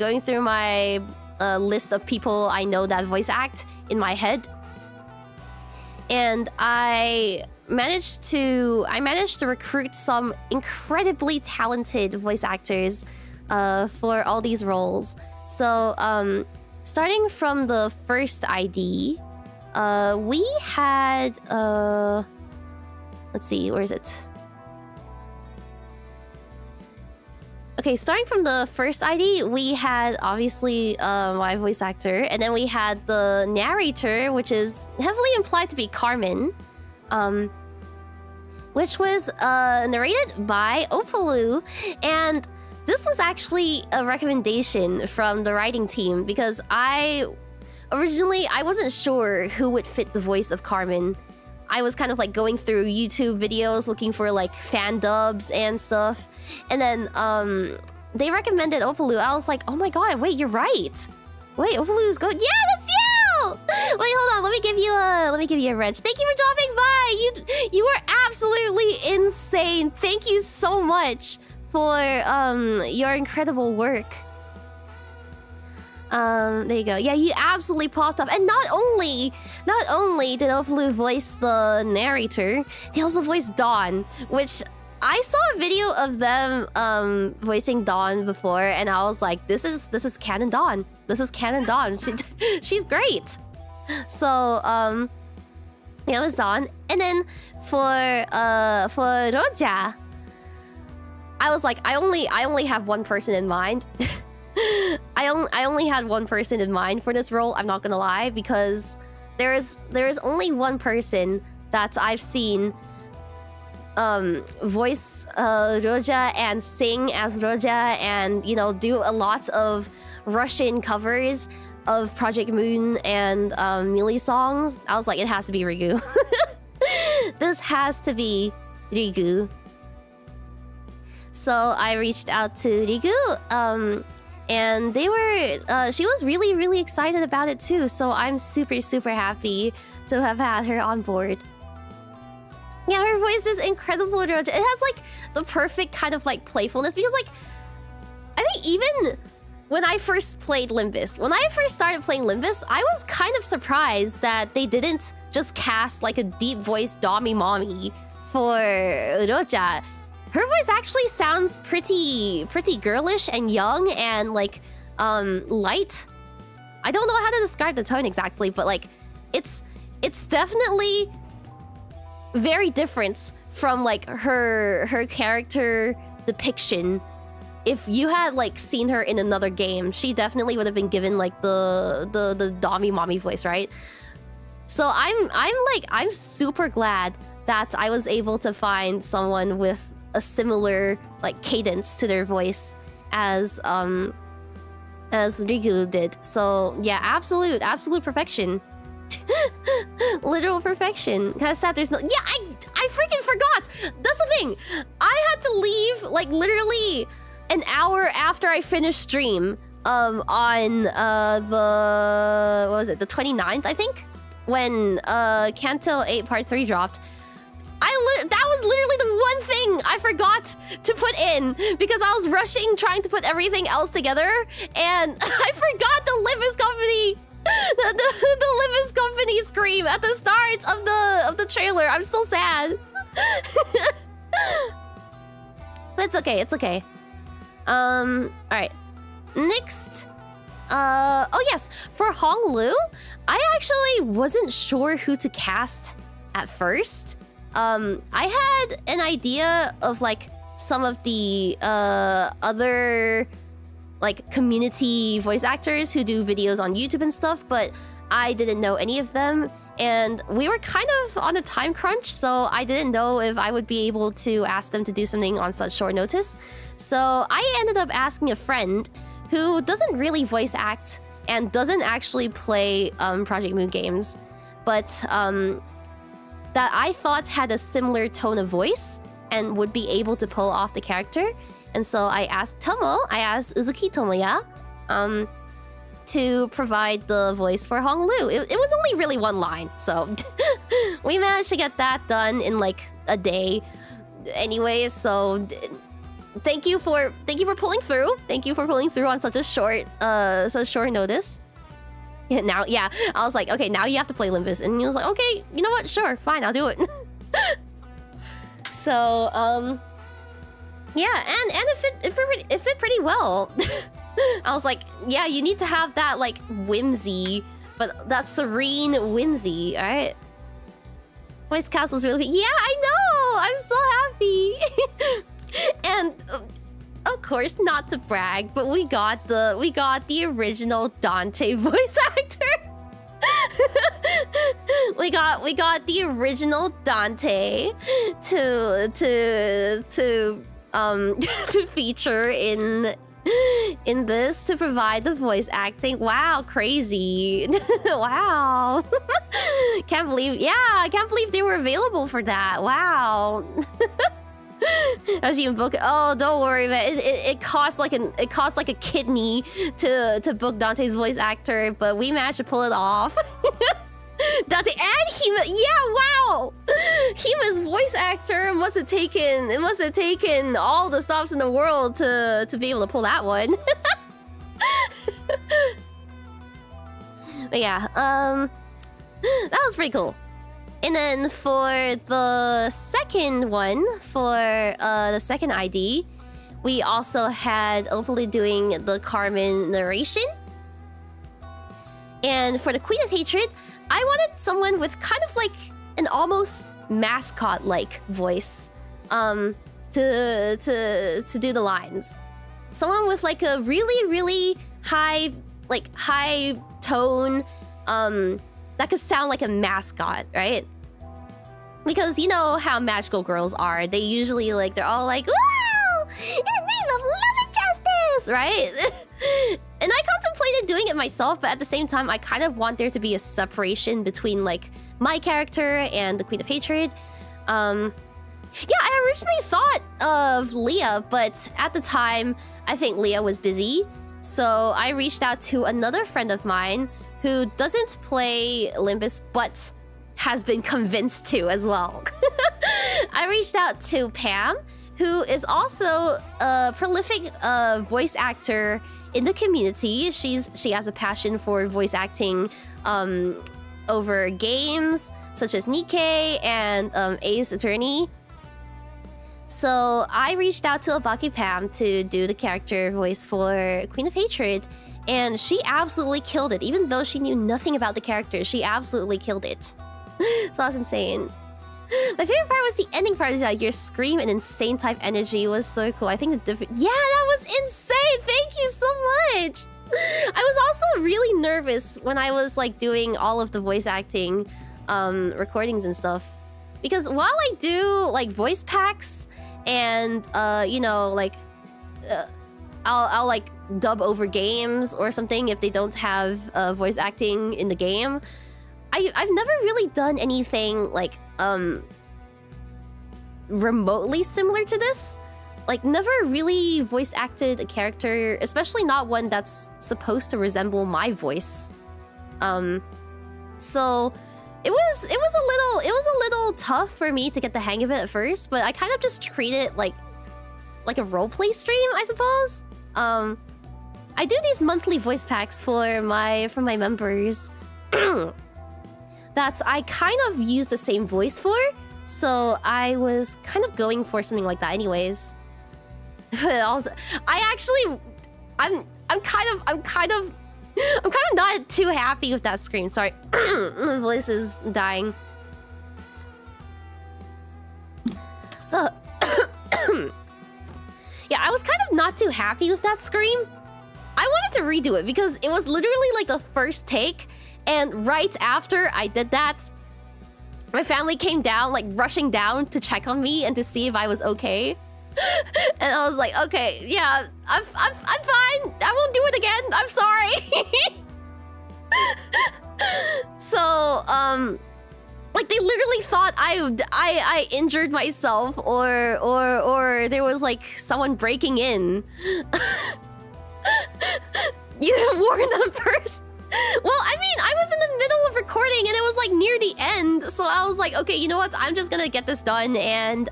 list of people I know that voice act in my head, and I managed to recruit some incredibly talented voice actors for all these roles. So starting from the first ID, we had let's see, where is it? Okay, starting from the first ID, we had obviously my voice actor, and then we had the narrator, which is heavily implied to be Carmen, which was narrated by 𝐿𝐴𝐺. And this was actually a recommendation from the writing team because originally I wasn't sure who would fit the voice of Carmen. I was kind of like going through YouTube videos looking for like fan dubs and stuff, and then they recommended 𝐿𝐴𝐺. I was like, oh my god, wait, you're right. Wait, 𝐿𝐴𝐺 is good. Yeah, that's you. Wait, hold on. Let me give you a wrench. Thank you for dropping by. You were absolutely insane. Thank you so much for your incredible work. There you go. Yeah, you absolutely popped up. And not only did 𝐿𝐴𝐺 voice the narrator, they also voiced Dawn, which I saw a video of them voicing Dawn before, and I was like, this is canon Dawn. This is canon Dawn. She's great. So yeah, it was Dawn. And then for 𝐿𝐴𝐺, I was like, I only have one person in mind. I only had one person in mind for this role, I'm not gonna lie, because there is only one person that I've seen voice 𝐿𝐴𝐺 and sing as 𝐿𝐴𝐺 and, you know, do a lot of Russian covers of Project Moon and Melee songs. I was like, it has to be Rigu. This has to be Rigu. So I reached out to Rigu, and she was really, really excited about it too. So I'm super, super happy to have had her on board. Yeah, her voice is incredible. It has like the perfect kind of like playfulness because like I think even when I first played Limbus, when I first started playing Limbus, I was kind of surprised that they didn't just cast like a deep voiced Dommy Mommy for Urocha. Her voice actually sounds pretty girlish and young and like light. I don't know how to describe the tone exactly, but like it's definitely very different from like her character depiction. If you had like seen her in another game, she definitely would have been given like the Dommy Mommy voice, right? So I'm super glad that I was able to find someone with a similar like cadence to their voice as Riku did. So yeah, absolute perfection. Literal perfection. Kind of sad there's no... Yeah, I freaking forgot! That's the thing! I had to leave, like, literally an hour after I finished stream on the... What was it? The 29th, I think? When Kanto 8 Part 3 dropped. That was literally the one thing I forgot to put in because I was rushing trying to put everything else together and I forgot the Limbus Company... the Limbus Company scream at the start of the trailer. I'm so sad. But it's okay, it's okay. Alright. Next. Oh yes, for Hong-Lu, I actually wasn't sure who to cast at first. I had an idea of like some of the other like community voice actors who do videos on YouTube and stuff, but I didn't know any of them and we were kind of on a time crunch, so I didn't know if I would be able to ask them to do something on such short notice. So I ended up asking a friend who doesn't really voice act and doesn't actually play Project Moon games, but that I thought had a similar tone of voice and would be able to pull off the character. And so I asked Uzuki Tomoya to provide the voice for Hong-Lu. It was only really one line, so we managed to get that done in like a day anyway, so thank you for pulling through. Thank you for pulling through on such a short notice. Yeah, I was like, okay, now you have to play Limbus. And he was like, okay, you know what? Sure, fine, I'll do it. So, yeah, and it fit pretty well. I was like, yeah, you need to have that like whimsy, but that serene whimsy, alright? Voice cast was really... Yeah, I know! I'm so happy! And of course, not to brag, but we got the original Dante voice actor. we got the original Dante to feature in this, to provide the voice acting. Wow, crazy. Wow. Can't believe they were available for that. Wow. Oh, don't worry, man. It costs like a kidney to book Dante's voice actor, but we managed to pull it off. Dante and Hima, yeah, wow. Hima's voice actor must have taken all the stops in the world to be able to pull that one. But yeah, that was pretty cool. And then for the second one, for the second ID, we also had hopefully doing the Carmen narration. And for the Queen of Hatred, I wanted someone with kind of like an almost mascot-like voice to do the lines. Someone with like a really high tone that could sound like a mascot, right? Because you know how magical girls are. They usually like, they're all like, wow! In the name of love and justice! Right? And I contemplated doing it myself, but at the same time, I kind of want there to be a separation between like my character and the Queen of Hatred. Yeah, I originally thought of Leah, but at the time, I think Leah was busy. So I reached out to another friend of mine who doesn't play Limbus, but has been convinced to as well. I reached out to Pam, who is also a prolific voice actor in the community. She has a passion for voice acting over games such as 𝐒𝐿𝐴 and Ace Attorney. So I reached out to Obaki Pam to do the character voice for Queen of Hatred, and she absolutely killed it. Even though she knew nothing about the character, she absolutely killed it. So that's insane. My favorite part was the ending part. Is that your scream and insane type energy was so cool. I think the yeah, that was insane. Thank you so much. I was also really nervous when I was like doing all of the voice acting recordings and stuff, because while I do like voice packs and you know, like I'll like dub over games or something if they don't have voice acting in the game, I've never really done anything like remotely similar to this. Like, never really voice acted a character, especially not one that's supposed to resemble my voice. So it was a little tough for me to get the hang of it at first, but I kind of just treat it like a roleplay stream, I suppose. I do these monthly voice packs for my members that I kind of use the same voice for, so I was kind of going for something like that anyways. But also, I'm kind of not too happy with that scream. Sorry, my voice is dying. Yeah, I was kind of not too happy with that scream. I wanted to redo it because it was literally like the first take, and right after I did that, my family came down, like rushing down to check on me and to see if I was okay. And I was like, okay, yeah, I'm fine. I won't do it again. I'm sorry. So, like they literally thought I injured myself or there was like someone breaking in. You warned them first. Well, I mean, I was in the middle of recording and it was like near the end, so I was like, okay, you know what? I'm just gonna get this done and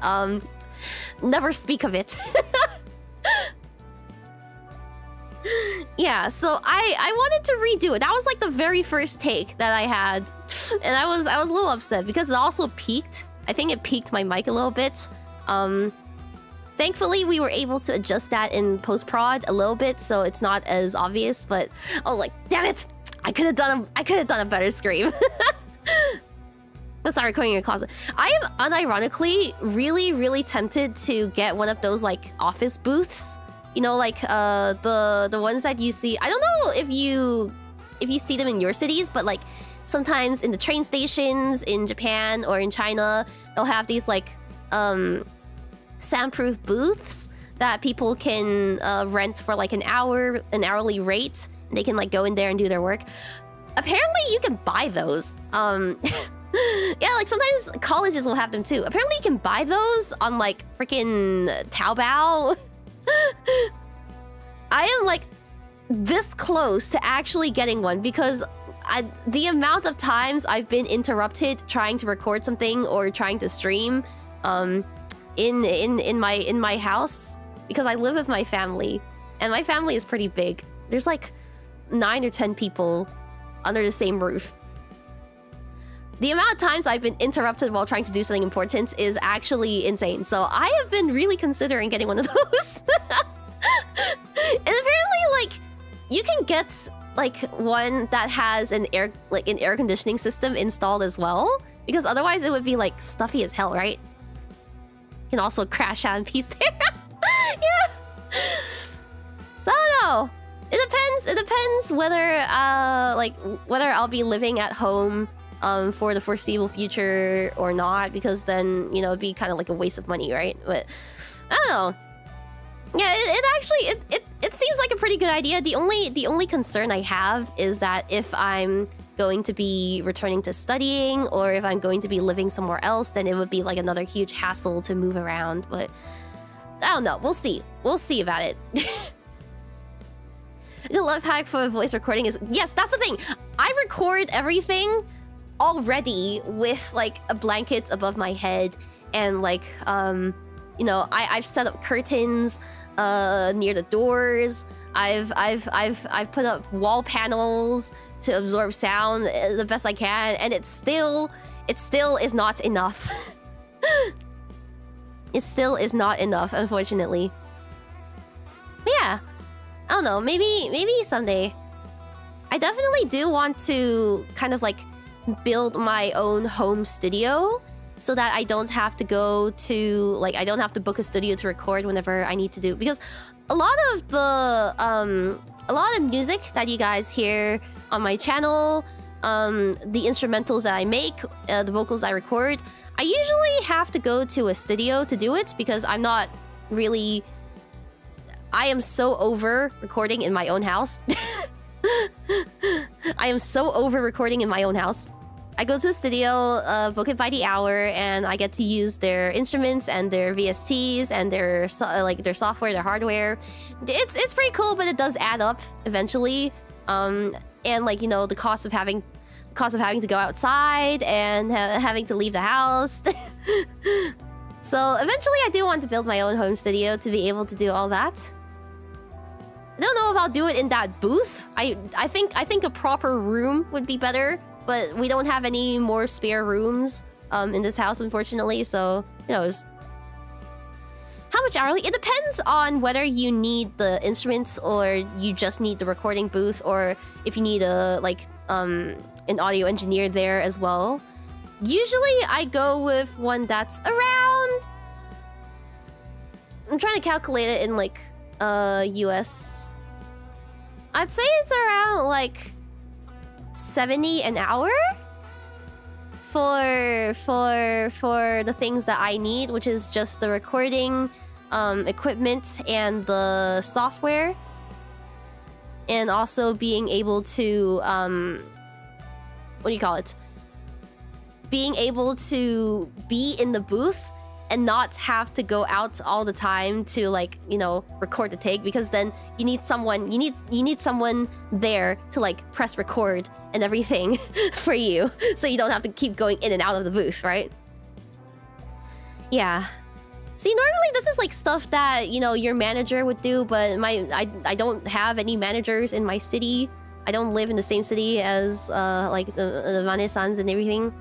never speak of it. Yeah, so I wanted to redo it. That was like the very first take that I had, and I was a little upset because it also peaked. I think it peaked my mic a little bit. Thankfully, we were able to adjust that in post-prod a little bit, so it's not as obvious. But I was like, damn it! I could have done a better scream. Let's start recording in your closet. I am unironically really tempted to get one of those like office booths. You know, like the ones that you see. I don't know if you see them in your cities, but like sometimes in the train stations in Japan or in China, they'll have these like soundproof booths that people can rent for like an hourly rate. They can like go in there and do their work. Apparently, you can buy those. Yeah, like sometimes colleges will have them too. Apparently, you can buy those on like freaking Taobao. I am like this close to actually getting one because the amount of times I've been interrupted trying to record something or trying to stream in my house, because I live with my family and my family is pretty big. There's like 9 or 10 people under the same roof. The amount of times I've been interrupted while trying to do something important is actually insane. So I have been really considering getting one of those. And apparently, like, you can get like one that has an air conditioning system installed as well, because otherwise it would be like stuffy as hell, right? You can also crash out in peace there. Yeah. So I don't know. It depends whether whether I'll be living at home for the foreseeable future or not, because then, you know, it'd be kind of like a waste of money, right? But I don't know. Yeah, it seems like a pretty good idea. The only concern I have is that if I'm going to be returning to studying or if I'm going to be living somewhere else, then it would be like another huge hassle to move around. But I don't know. We'll see. We'll see about it. The life hack for voice recording is, yes, that's the thing. I record everything already with like a blanket above my head, and like you know, I've set up curtains near the doors. I've put up wall panels to absorb sound the best I can, and it still is not enough. It still is not enough, unfortunately. But yeah, I don't know, maybe someday. I definitely do want to kind of like build my own home studio so that I don't have to go to, like, I don't have to book a studio to record whenever I need to do, because a lot of music that you guys hear on my channel, the instrumentals that I make, the vocals I record, I usually have to go to a studio to do it because I'm not really... I am so over recording in my own house. I am so over recording in my own house. I go to a studio, book it by the hour, and I get to use their instruments and their VSTs and their their software, their hardware. It's pretty cool, but it does add up eventually. And like, you know, the cost of having to go outside and having to leave the house. So eventually, I do want to build my own home studio to be able to do all that. I don't know if I'll do it in that booth. I think a proper room would be better, but we don't have any more spare rooms in this house, unfortunately, so who knows. How much hourly? It depends on whether you need the instruments or you just need the recording booth, or if you need a an audio engineer there as well. Usually I go with one that's around... I'm trying to calculate it in like US. I'd say it's around like 70 an hour for the things that I need, which is just the recording equipment and the software, and also being able to what do you call it? Being able to be in the booth and not have to go out all the time to, like, you know, record the take, because then you need someone there to like press record and everything for you, so you don't have to keep going in and out of the booth, right? Yeah. See, normally this is like stuff that, you know, your manager would do, but I don't have any managers in my city. I don't live in the same city as like the Vane-sans and everything.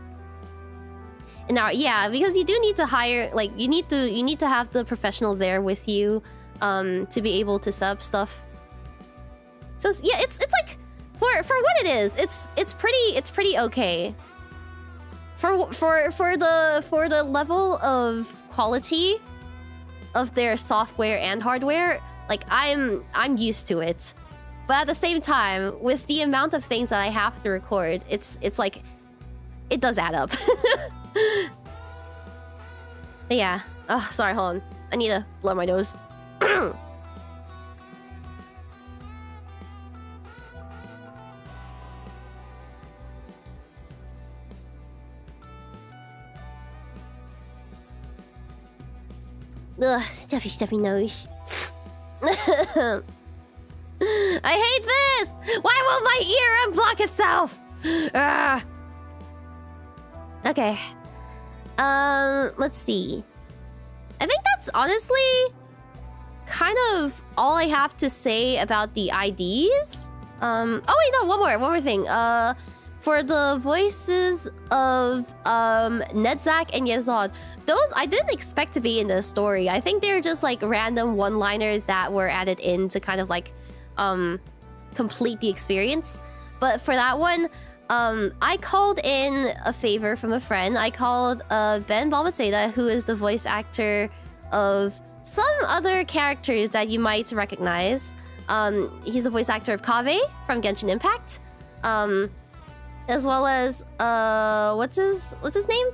And now, yeah, because you do need to hire, like, you need to have the professional there with you to be able to set up stuff. So yeah, it's like for what it is, it's pretty okay. For the level of quality of their software and hardware, like, I'm used to it. But at the same time, with the amount of things that I have to record, it's like, it does add up. But yeah. Oh, sorry, hold on. I need to blow my nose. Ugh, stuffy nose. I hate this! Why won't my ear unblock itself? Okay. Let's see. I think that's honestly kind of all I have to say about the IDs. Oh wait, no, one more thing. For the voices of 𝐷𝐿𝐷 and 𝐃𝐨𝐧𝐬, those I didn't expect to be in the story. I think they're just like random one-liners that were added in to kind of like complete the experience. But for that one, I called in a favor from a friend. I called Ben Balmaceda, who is the voice actor of some other characters that you might recognize. He's the voice actor of 𝐃𝐨𝐬 from Genshin Impact, as well as what's his name?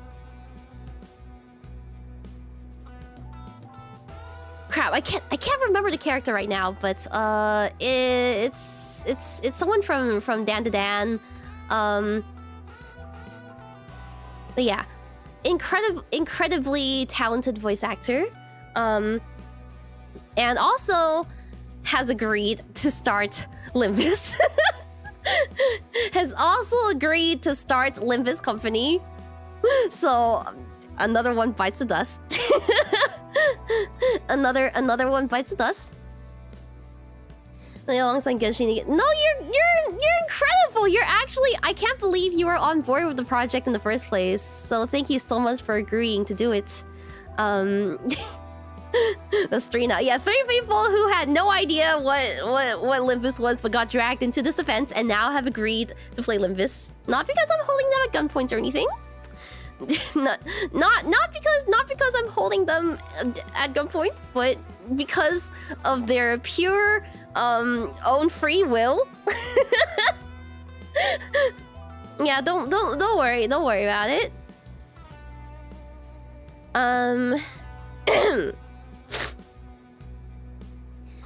Crap, I can't remember the character right now, but it's someone from Dan to Dan. But yeah, incredibly talented voice actor, and also has agreed to start Limbus. Has also agreed to start Limbus Company. So another one bites the dust. another one bites the dust. Alongside Genshin. No, you're incredible. You're actually, I can't believe you were on board with the project in the first place. So thank you so much for agreeing to do it. That's 3 now. Yeah, 3 people who had no idea what Limbus was, but got dragged into this event and now have agreed to play Limbus. Not because I'm holding them at gunpoint or anything. not because I'm holding them at gunpoint, but because of their pure own free will. Yeah, don't worry about it.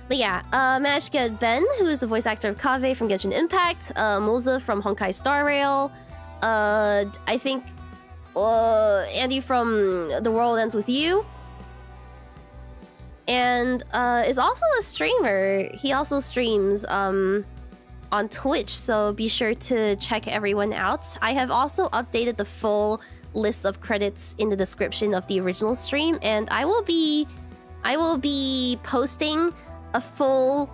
But yeah, managed to get Ben, who is the voice actor of 𝐃𝐨𝐧𝐬 from Genshin Impact, 𝐒𝐿𝐴 from Honkai Star Rail, I think Andy from The World Ends With You, and is also a streamer. He also streams on Twitch, so be sure to check everyone out. I have also updated the full list of credits in the description of the original stream, and I will be posting a full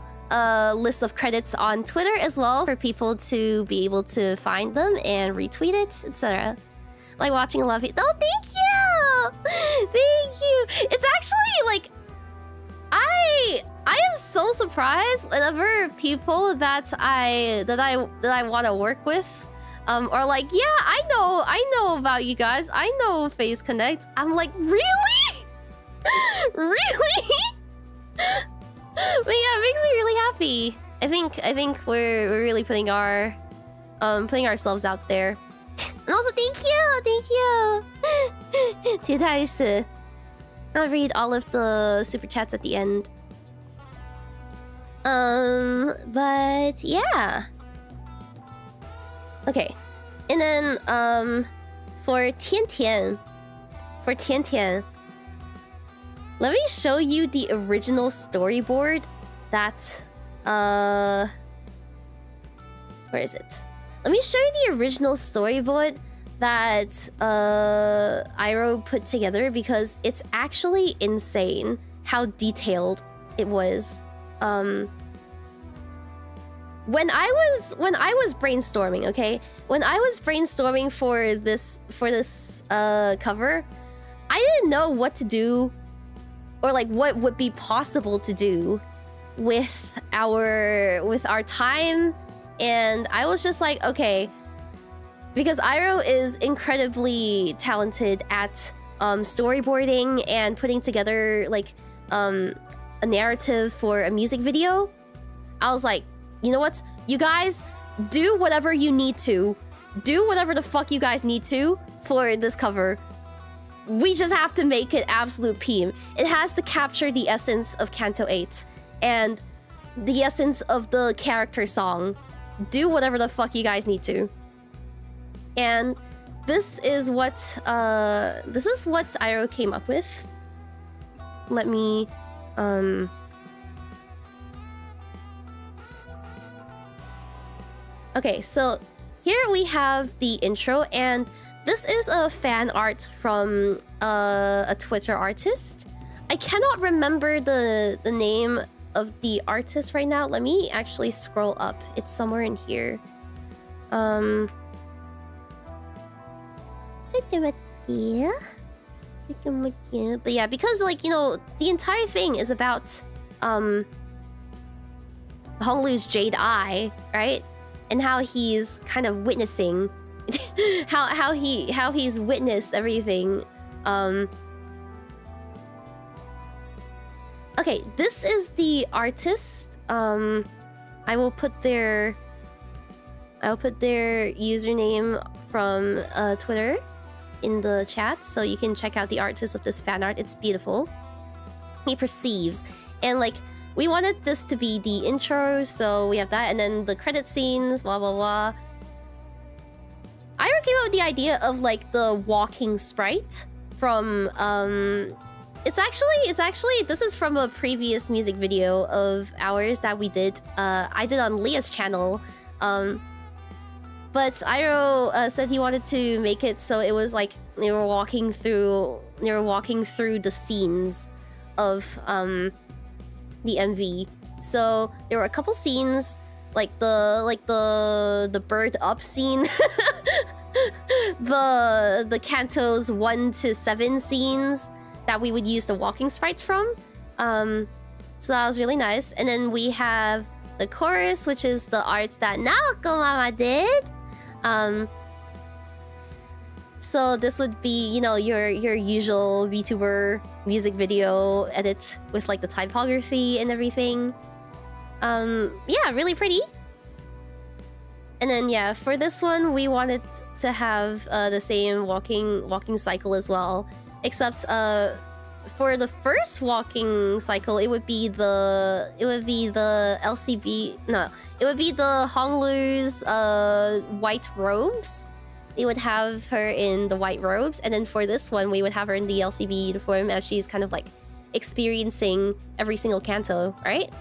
list of credits on Twitter as well for people to be able to find them and retweet it, etc. Like watching a lot of it. Oh, thank you! Thank you! It's actually like I am so surprised whenever people that I want to work with are like, yeah, I know about you guys. I know FaZe Connect. I'm like, really? Really? But yeah, it makes me really happy. I think we're really putting ourselves out there. And also, thank you. 2 times. I'll read all of the super chats at the end. But yeah. Okay. And then for Tian, let me show you the original storyboard that where is it? Let me show you the original storyboard that 𝐼RO put together, because it's actually insane how detailed it was. When I was brainstorming, okay? When I was brainstorming for this cover, I didn't know what to do, or like what would be possible to do with our time, and I was just like, okay, because 𝐼RO is incredibly talented at storyboarding and putting together like a narrative for a music video. I was like, you know what? You guys do whatever you need to. Do whatever the fuck you guys need to for this cover. We just have to make it absolute peem. It has to capture the essence of Kanto 8 and the essence of the character song. Do whatever the fuck you guys need to. And this is what 𝐼RO came up with. Let me Okay, so here we have the intro, and this is a fan art from a Twitter artist. I cannot remember the name of the artist right now. Let me actually scroll up. It's somewhere in here. But yeah, because like, you know, the entire thing is about Honglu's Jade Eye, right? And how he's kind of witnessing how he's witnessed everything. Okay, this is the artist. I will put their username from Twitter in the chat, so you can check out the artist of this fan art. It's beautiful. He perceives, and like, we wanted this to be the intro, so we have that, and then the credit scenes, blah blah blah. 𝐼RO came up with the idea of like the walking sprite from it's actually this is from a previous music video of ours that we did. I did on Leah's channel. But Iroh said he wanted to make it so it was like they were walking through the scenes of the MV. So there were a couple scenes like the bird up scene, the Cantos 1 to 7 scenes that we would use the walking sprites from. So that was really nice. And then we have the chorus, which is the art that Naoko Mama did. So this would be, you know, your usual VTuber music video edit with like the typography and everything. Yeah, really pretty. And then yeah, for this one we wanted to have the same walking cycle as well, except for the first walking cycle it would be the Honglu's white robes. We would have her in the white robes, and then for this one we would have her in the LCB uniform as she's kind of like experiencing every single canto, right?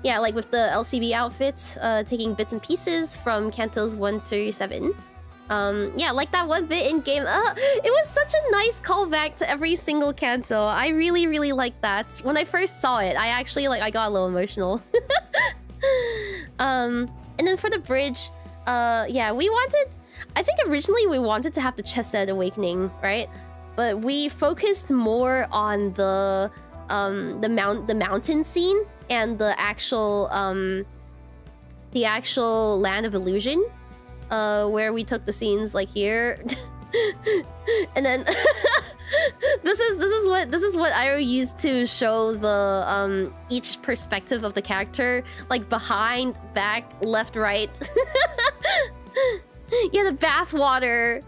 Yeah, like with the LCB outfit, taking bits and pieces from cantos 1 through 7. Yeah, like that one bit in game. It was such a nice callback to every single canto. I really liked that. When I first saw it, I got a little emotional. And then for the bridge, yeah, I think originally we wanted to have the 𝐃𝐨𝐧𝐬 awakening, right? But we focused more on the mountain scene and the actual land of illusion, where we took the scenes like here. And then this is what Iroh used to show the each perspective of the character, like behind, back, left, right. Yeah, the bath water,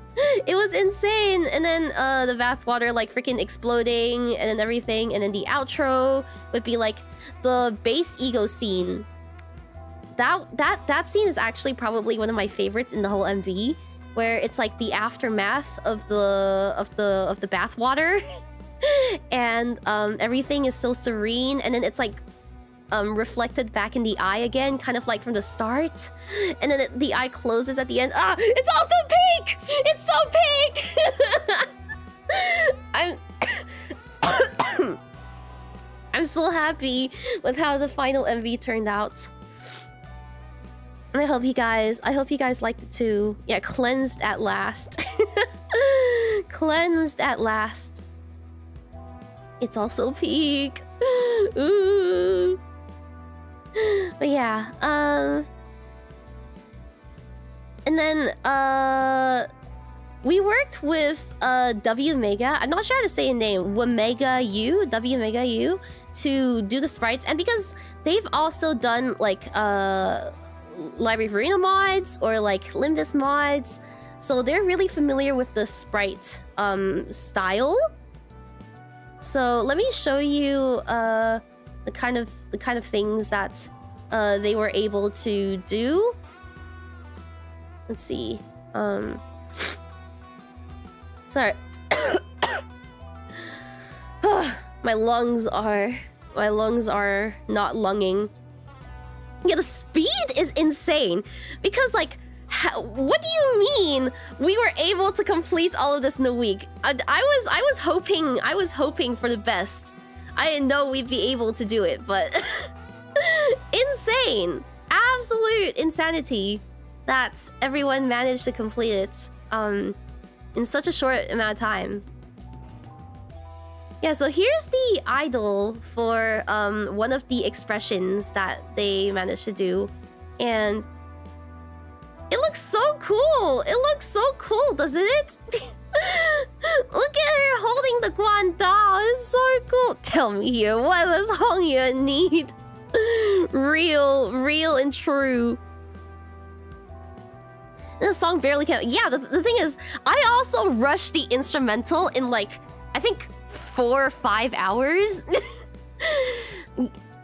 it was insane. And then the bath water like freaking exploding and then everything. And then the outro would be like the base ego scene. That scene is actually probably one of my favorites in the whole MV, where it's like the aftermath of the bath water. And everything is so serene, and then it's like reflected back in the eye again, kind of like from the start, and then the eye closes at the end. It's also pink! It's so pink! I'm so happy with how the final MV turned out. And I hope you guys liked it too. Yeah, cleansed at last. Cleansed at last. It's also pink. Ooh. But yeah, and then we worked with 𝐷𝐴𝐻. I'm not sure how to say a name. �W𝐿𝐴𝐻 to do the sprites, and because they've also done like Library of Arena mods or like Limbus mods, so they're really familiar with the sprite style. So let me show you the kind of things that they were able to do. Let's see. Sorry. My lungs are not lunging. Yeah, the speed is insane because like, what do you mean we were able to complete all of this in a week? I was hoping for the best. I didn't know we'd be able to do it, but insane, absolute insanity that everyone managed to complete it in such a short amount of time. Yeah, so here's the idol for one of the expressions that they managed to do, and it looks so cool. It looks so cool, doesn't it? Look at her holding the guanda. It's so cool. Tell me here, what does 𝐒𝐤 need? Real and true. This song barely came. Yeah, the thing is, I also rushed the instrumental in like, I think 4 or 5 hours.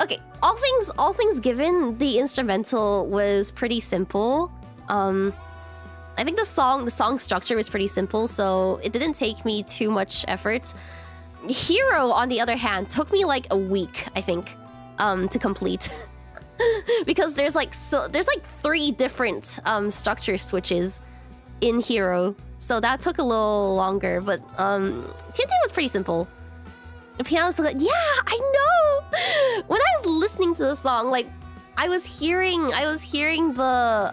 Okay, all things given, the instrumental was pretty simple. I think the song structure was pretty simple, so it didn't take me too much effort. Hero, on the other hand, took me like a week, I think, to complete. because there's like 3 different structure switches in Hero, so that took a little longer. But TNT was pretty simple. The piano's so good. Yeah, I know. When I was listening to the song, like I was hearing the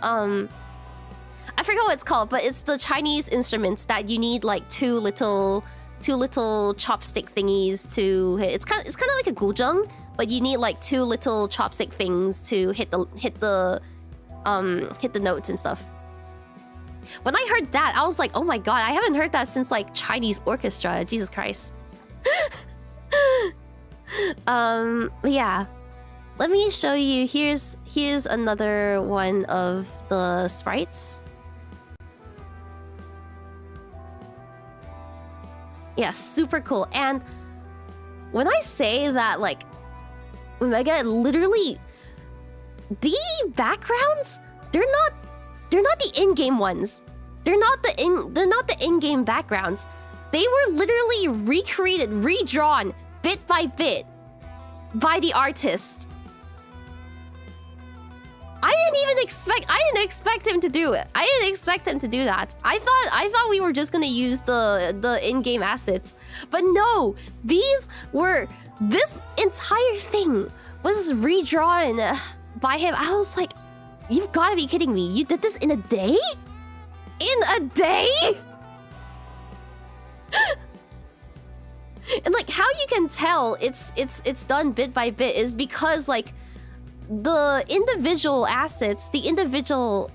I forgot what it's called, but it's the Chinese instruments that you need like two little chopstick thingies to hit. It's kind of like a 𝐃𝐨𝐧𝐚, but you need like 2 little chopstick things to hit the notes and stuff. When I heard that, I was like, oh my god, I haven't heard that since like Chinese orchestra. Jesus Christ. Yeah. Let me show you. Here's another one of the sprites. Yeah, super cool. And when I say that, like, Omega literally, the backgrounds, they're not the in-game ones. They're not the in-game backgrounds. They were literally recreated, redrawn bit by bit by the artist. I didn't expect him to do it. I didn't expect him to do that. I thought we were just gonna use the in-game assets. But no, this entire thing was redrawn by him. I was like, you've gotta be kidding me. You did this in a day? In a day? And like how you can tell it's done bit by bit is because like the individual assets, the individual...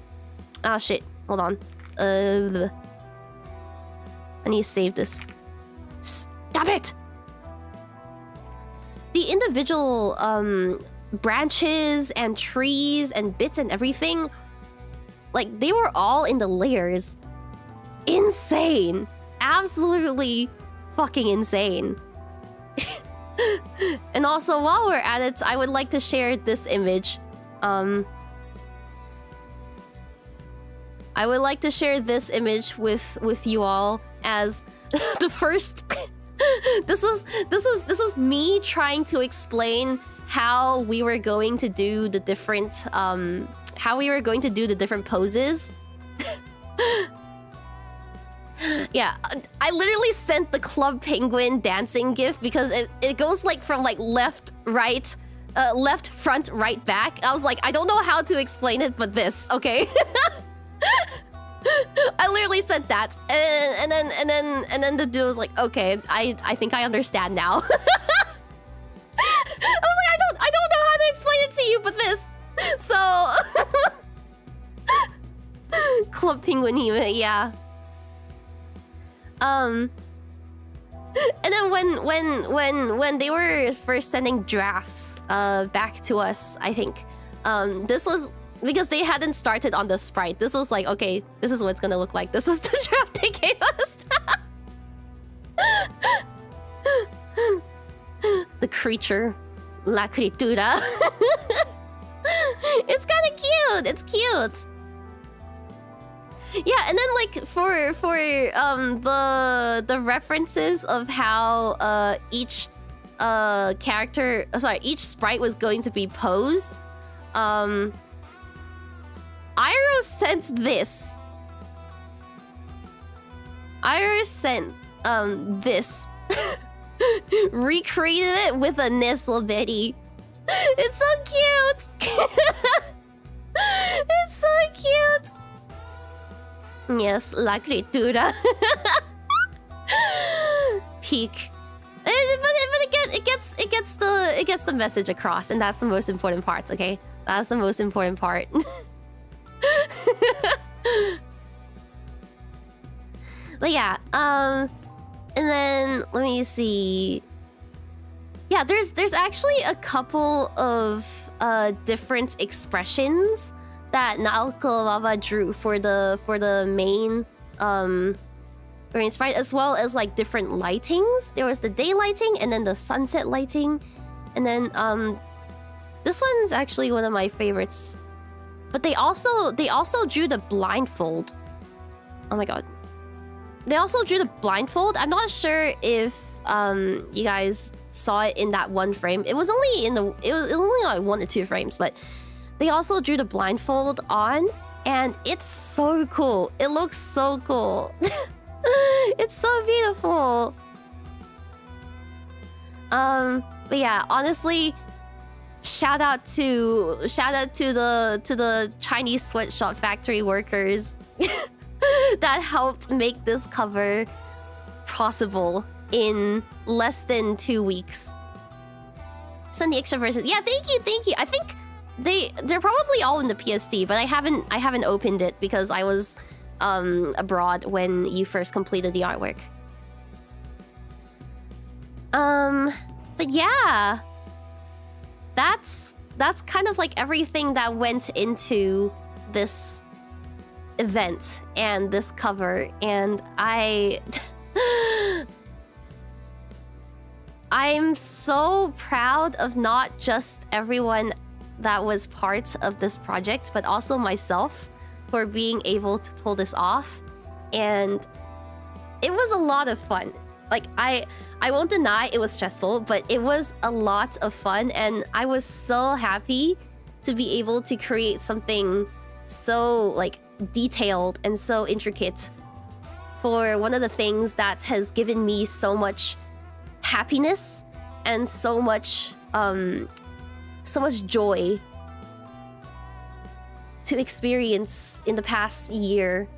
Ah, shit. Hold on. I need to save this. Stop it! The individual branches and trees and bits and everything, like, they were all in the layers. Insane. Absolutely fucking insane. And also, while we're at it, I would like to share this image. I would like to share this image with you all as the first. This is me trying to explain how we were going to do the different poses. Yeah, I literally sent the Club Penguin dancing gif because it goes like from like left, right, left, front, right, back. I was like, I don't know how to explain it, but this, okay? I literally sent that, and then the dude was like, okay, I think I understand now. I was like, I don't know how to explain it to you, but this. So Club Penguin, yeah. And then when they were first sending drafts back to us, I think this was because they hadn't started on the sprite. This was like, okay, this is what it's gonna look like. This is the draft they gave us. The creature, la criatura. It's kind of cute. It's cute. Yeah, and then like for the references of how each each sprite was going to be posed, Iroh sent this. Iroh sent this. Recreated it with a Nestlebetty. It's so cute. It's so cute. Yes, la criatura. Peak. But again, it gets the message across, and that's the most important part, okay? That's the most important part. But yeah, and then let me see. Yeah, there's actually a couple of different expressions that 𝐼𝐶𝐸𝐴 drew for the main sprite, as well as like different lightings. There was the day lighting and then the sunset lighting, and then this one's actually one of my favorites. But they also drew the blindfold. Oh my god. They also drew the blindfold. I'm not sure if you guys saw it in that one frame. It was only like 1 or 2 frames, but they also drew the blindfold on, and it's so cool. It looks so cool. It's so beautiful. But yeah, honestly, shout out to the Chinese sweatshop factory workers that helped make this cover possible in less than 2 weeks. Send the extra versions. Yeah, thank you. I think they're probably all in the PSD, but I haven't opened it because I was abroad when you first completed the artwork. But yeah, that's kind of like everything that went into this event and this cover, and I'm so proud of not just everyone that was part of this project, but also myself for being able to pull this off. And it was a lot of fun. Like, I won't deny it was stressful, but it was a lot of fun, and I was so happy to be able to create something so, like, detailed and so intricate for one of the things that has given me so much happiness and so much joy to experience in the past year.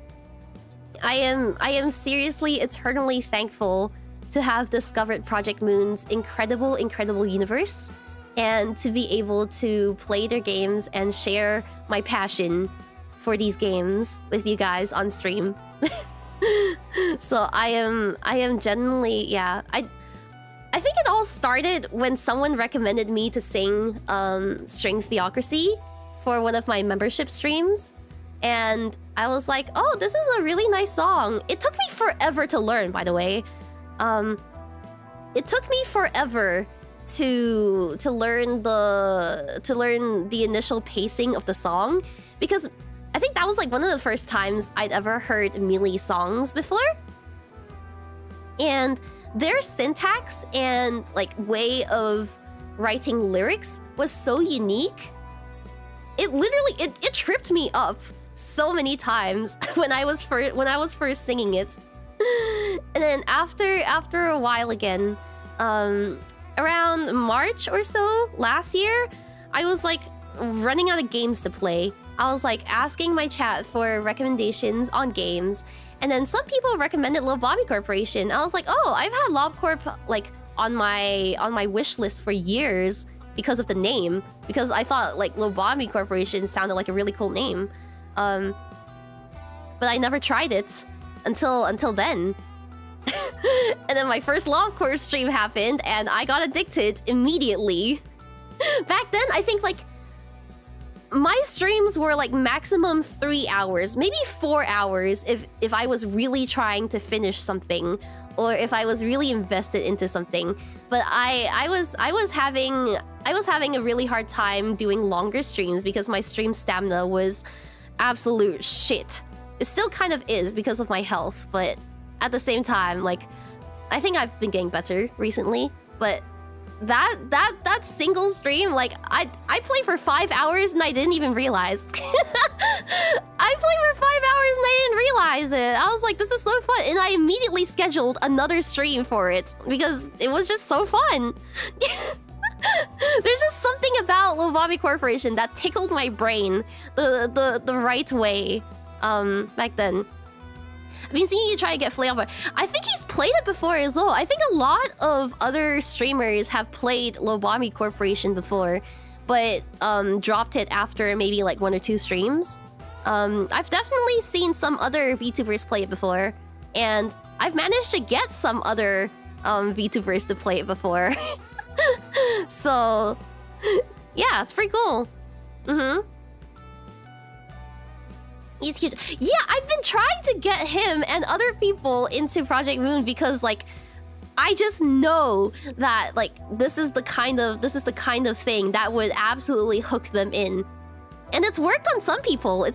I am seriously eternally thankful to have discovered Project Moon's incredible universe, and to be able to play their games and share my passion for these games with you guys on stream. So I am genuinely, yeah, I think it all started when someone recommended me to sing String Theocracy for one of my membership streams. And I was like, oh, this is a really nice song. It took me forever to learn, by the way. It took me forever to learn the initial pacing of the song, because I think that was like one of the first times I'd ever heard melee songs before. And their syntax and like way of writing lyrics was so unique. It literally it tripped me up so many times when I was first singing it. And then after a while again, around March or so last year, I was like running out of games to play. I was like asking my chat for recommendations on games, and then some people recommended Lobami Corporation. I was like, oh, I've had LobCorp like on my wish list for years because of the name, because I thought like Lobami Corporation sounded like a really cool name. But I never tried it until then. And then my first LobCorp stream happened, and I got addicted immediately. Back then, I think like my streams were like maximum 3 hours, maybe 4 hours if I was really trying to finish something, or if I was really invested into something. But I was having a really hard time doing longer streams because my stream stamina was absolute shit. It still kind of is because of my health, but at the same time, like, I think I've been getting better recently. But that single stream, like, I played for 5 hours and I didn't even realize. I played for 5 hours and I didn't realize it. I was like, this is so fun, and I immediately scheduled another stream for it because it was just so fun. There's just something about Lobami Corporation that tickled my brain the right way back then. I've been seeing you try to get Flay on, but I think he's played it before as well. I think a lot of other streamers have played Lobami Corporation before, but dropped it after maybe like 1 or 2 streams. I've definitely seen some other VTubers play it before, and I've managed to get some other VTubers to play it before. So yeah, it's pretty cool. He's cute. Yeah, I've been trying to get him and other people into Project Moon because, like, I just know that, like, this is the kind of thing that would absolutely hook them in. And it's worked on some people.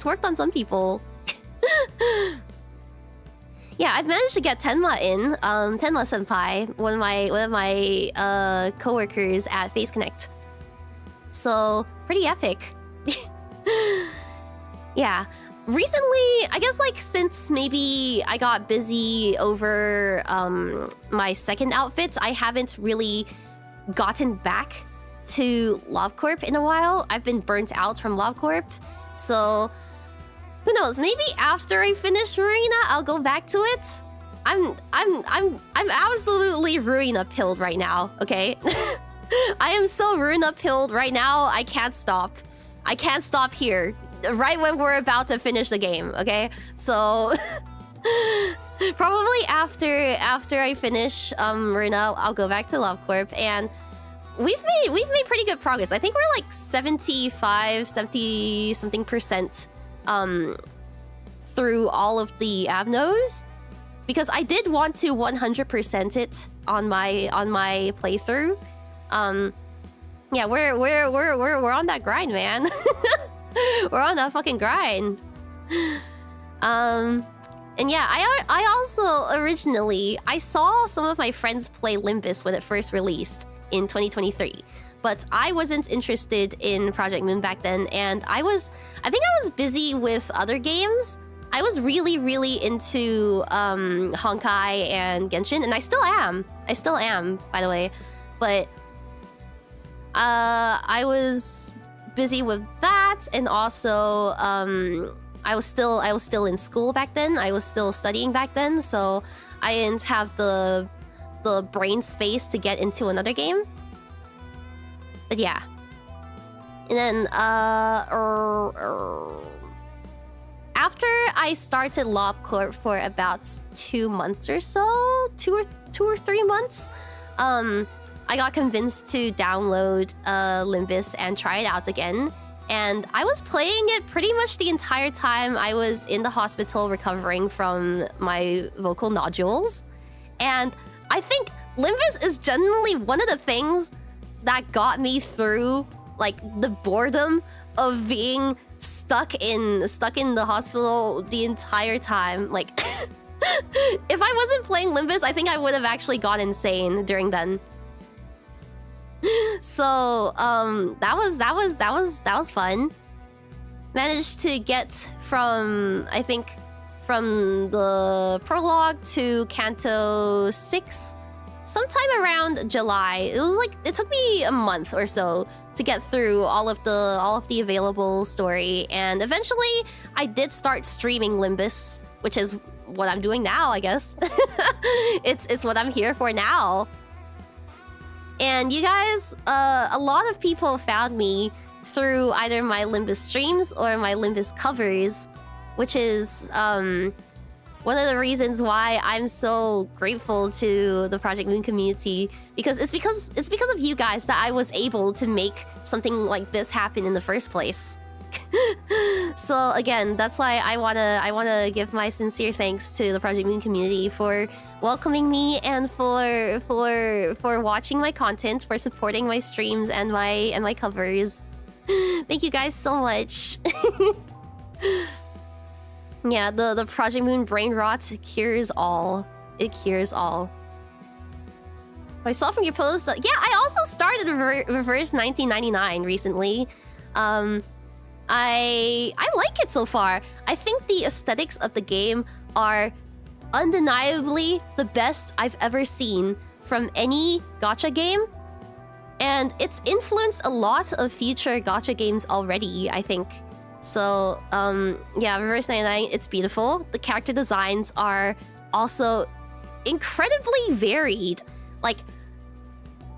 Yeah, I've managed to get Tenma in. Tenma Senpai, one of my coworkers at Face Connect. So pretty epic. Yeah. Recently, I guess like since maybe I got busy over my second outfits, I haven't really gotten back to LovCorp in a while. I've been burnt out from LovCorp, so who knows? Maybe after I finish Marina, I'll go back to it. I'm absolutely Ruina-pilled right now. Okay, I am so Ruina-pilled right now. I can't stop. I can't stop here. Right when we're about to finish the game, okay? So probably after I finish Marina, I'll go back to LovCorp, and we've made pretty good progress. I think we're like 70 something percent through all of the Avnos, because I did want to 100% it on my playthrough. Yeah, we're on that grind, man. We're on that fucking grind. And yeah, I also originally I saw some of my friends play Limbus when it first released in 2023, but I wasn't interested in Project Moon back then, and I think I was busy with other games. I was really into Honkai and Genshin, and I still am, by the way, but I was busy with that, and also I was still in school back then. I was still studying back then, so I didn't have the brain space to get into another game. But yeah, and then after I started LobCorp for about 2 months or so, two or 3 months, I got convinced to download Limbus and try it out again. And I was playing it pretty much the entire time I was in the hospital recovering from my vocal nodules. And I think Limbus is genuinely one of the things that got me through like the boredom of being stuck in the hospital the entire time. Like if I wasn't playing Limbus, I think I would have actually gone insane during then. So that was fun. Managed to get from, I think, from the prologue to Canto 6 sometime around July. It was like it took me a month or so to get through all of the available story, and eventually I did start streaming Limbus, which is what I'm doing now, I guess. It's what I'm here for now. And you guys, a lot of people found me through either my Limbus streams or my Limbus covers, which is one of the reasons why I'm so grateful to the Project Moon community, because it's because of you guys that I was able to make something like this happen in the first place. So again, that's why I wanna give my sincere thanks to the Project Moon community for welcoming me and for watching my content, for supporting my streams and my covers. Thank you guys so much. Yeah, the Project Moon brain rot cures all. It cures all. I saw from your post that, yeah, I also started Reverse 1999 recently. I like it so far. I think the aesthetics of the game are undeniably the best I've ever seen from any gacha game. And it's influenced a lot of future gacha games already, I think. So, yeah, Reverse 99, it's beautiful. The character designs are also incredibly varied. Like,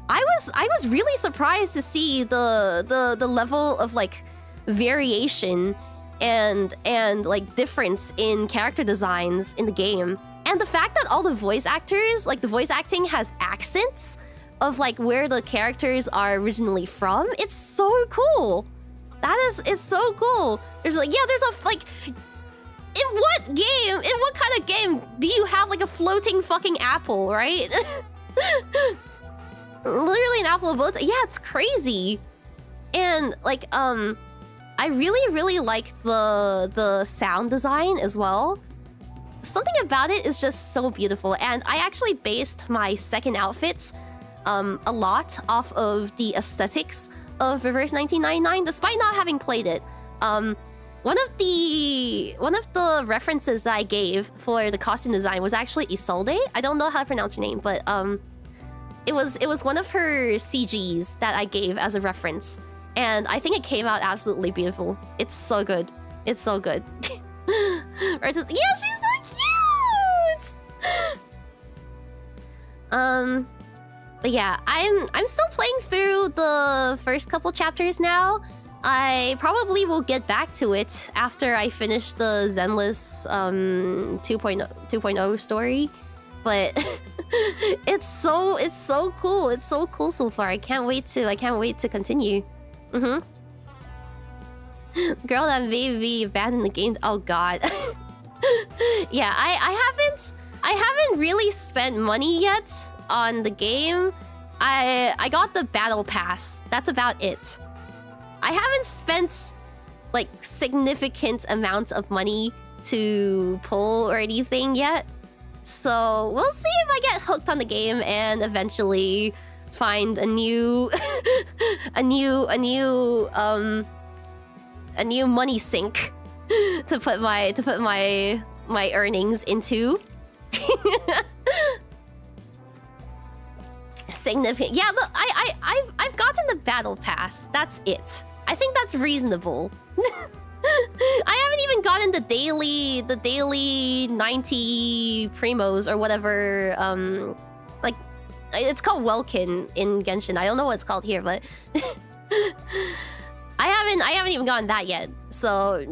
I was really surprised to see the level of like variation and like difference in character designs in the game, and the fact that all the voice actors, like the voice acting has accents of like where the characters are originally from. It's so cool. It's so cool. There's like, yeah, there's a like, in what kind of game do you have like a floating fucking apple, right? Literally an apple of both. Yeah, it's crazy. And like I really like the sound design as well. Something about it is just so beautiful, and I actually based my second outfit a lot off of the aesthetics of Reverse 1999, despite not having played it. one of the references that I gave for the costume design was actually 𝐒𝐨𝐬. I don't know how to pronounce her name, but it was one of her CGs that I gave as a reference, and I think it came out absolutely beautiful. It's so good. It's so good. Right? Yeah, she's so cute. But yeah, I'm still playing through the first couple chapters now. I probably will get back to it after I finish the Zenless 2.0 story, but it's so cool. It's so cool so far. I can't wait to continue. Girl that made me abandon the game. Oh god. Yeah, I haven't really spent money yet on the game. I got the battle pass. That's about it. I haven't spent like significant amounts of money to pull or anything yet. So we'll see if I get hooked on the game and eventually find a new a new money sink to put my earnings into. Significant. Yeah, look, I've gotten the battle pass. That's it. I think that's reasonable. I haven't even gotten the daily 90 primos or whatever. Like it's called wellbeing in Genshin. I don't know what it's called here, but I haven't even gotten that yet. So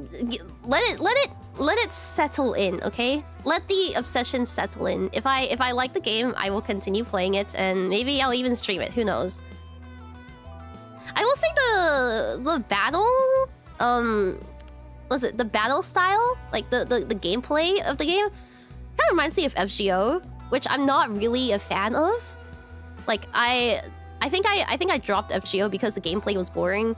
let it settle in, okay? Let the obsession settle in. If I like the game, I will continue playing it, and maybe I'll even stream it. Who knows? I will say the battle, was it the battle style? Like the gameplay of the game kind of reminds me of 𝐃𝐨𝐬𝐚, which I'm not really a fan of. Like I think I dropped 𝐃𝐶𝐲 because the gameplay was boring.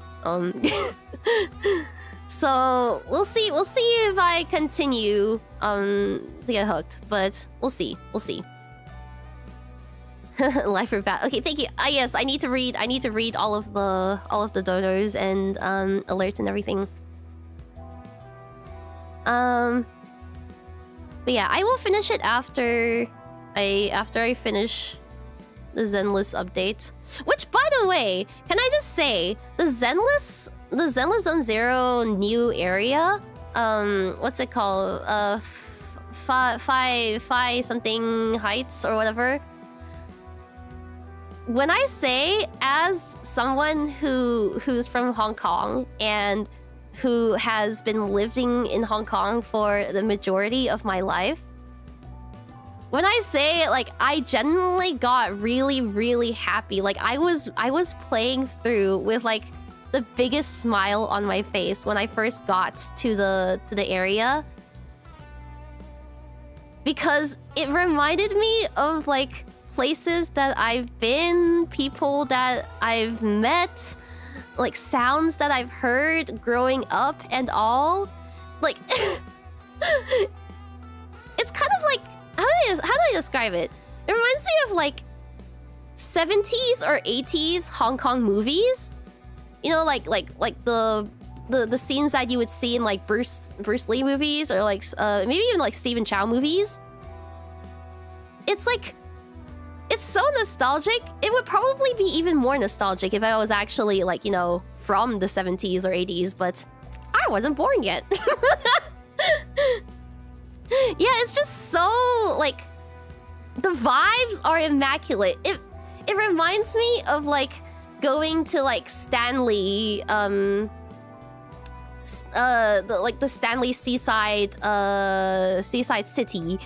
So we'll see if I continue to get hooked, but we'll see. Life for bat. Okay, thank you. Yes, I need to read all of the donors and alerts and everything. But yeah, I will finish it after I finish the Zenless update. Which, by the way, can I just say the Zenless Zone Zero new area? What's it called? Phi something heights or whatever. When I say, as someone who's from Hong Kong and who has been living in Hong Kong for the majority of my life, when I say, like, I genuinely got really, really happy. Like, I was playing through with, like, the biggest smile on my face when I first got to the area. Because it reminded me of, like, places that I've been, people that I've met, like, sounds that I've heard growing up and all. Like, it's kind of like... How do I describe it? It reminds me of like 70s or 80s Hong Kong movies. You know, like the scenes that you would see in like Bruce Lee movies, or like maybe even like Stephen Chow movies. It's like, it's so nostalgic. It would probably be even more nostalgic if I was actually, like, you know, from the 70s or 80s, but I wasn't born yet. Yeah, it's just so, like, the vibes are immaculate. It reminds me of, like, going to, like, Stanley, the Stanley seaside city,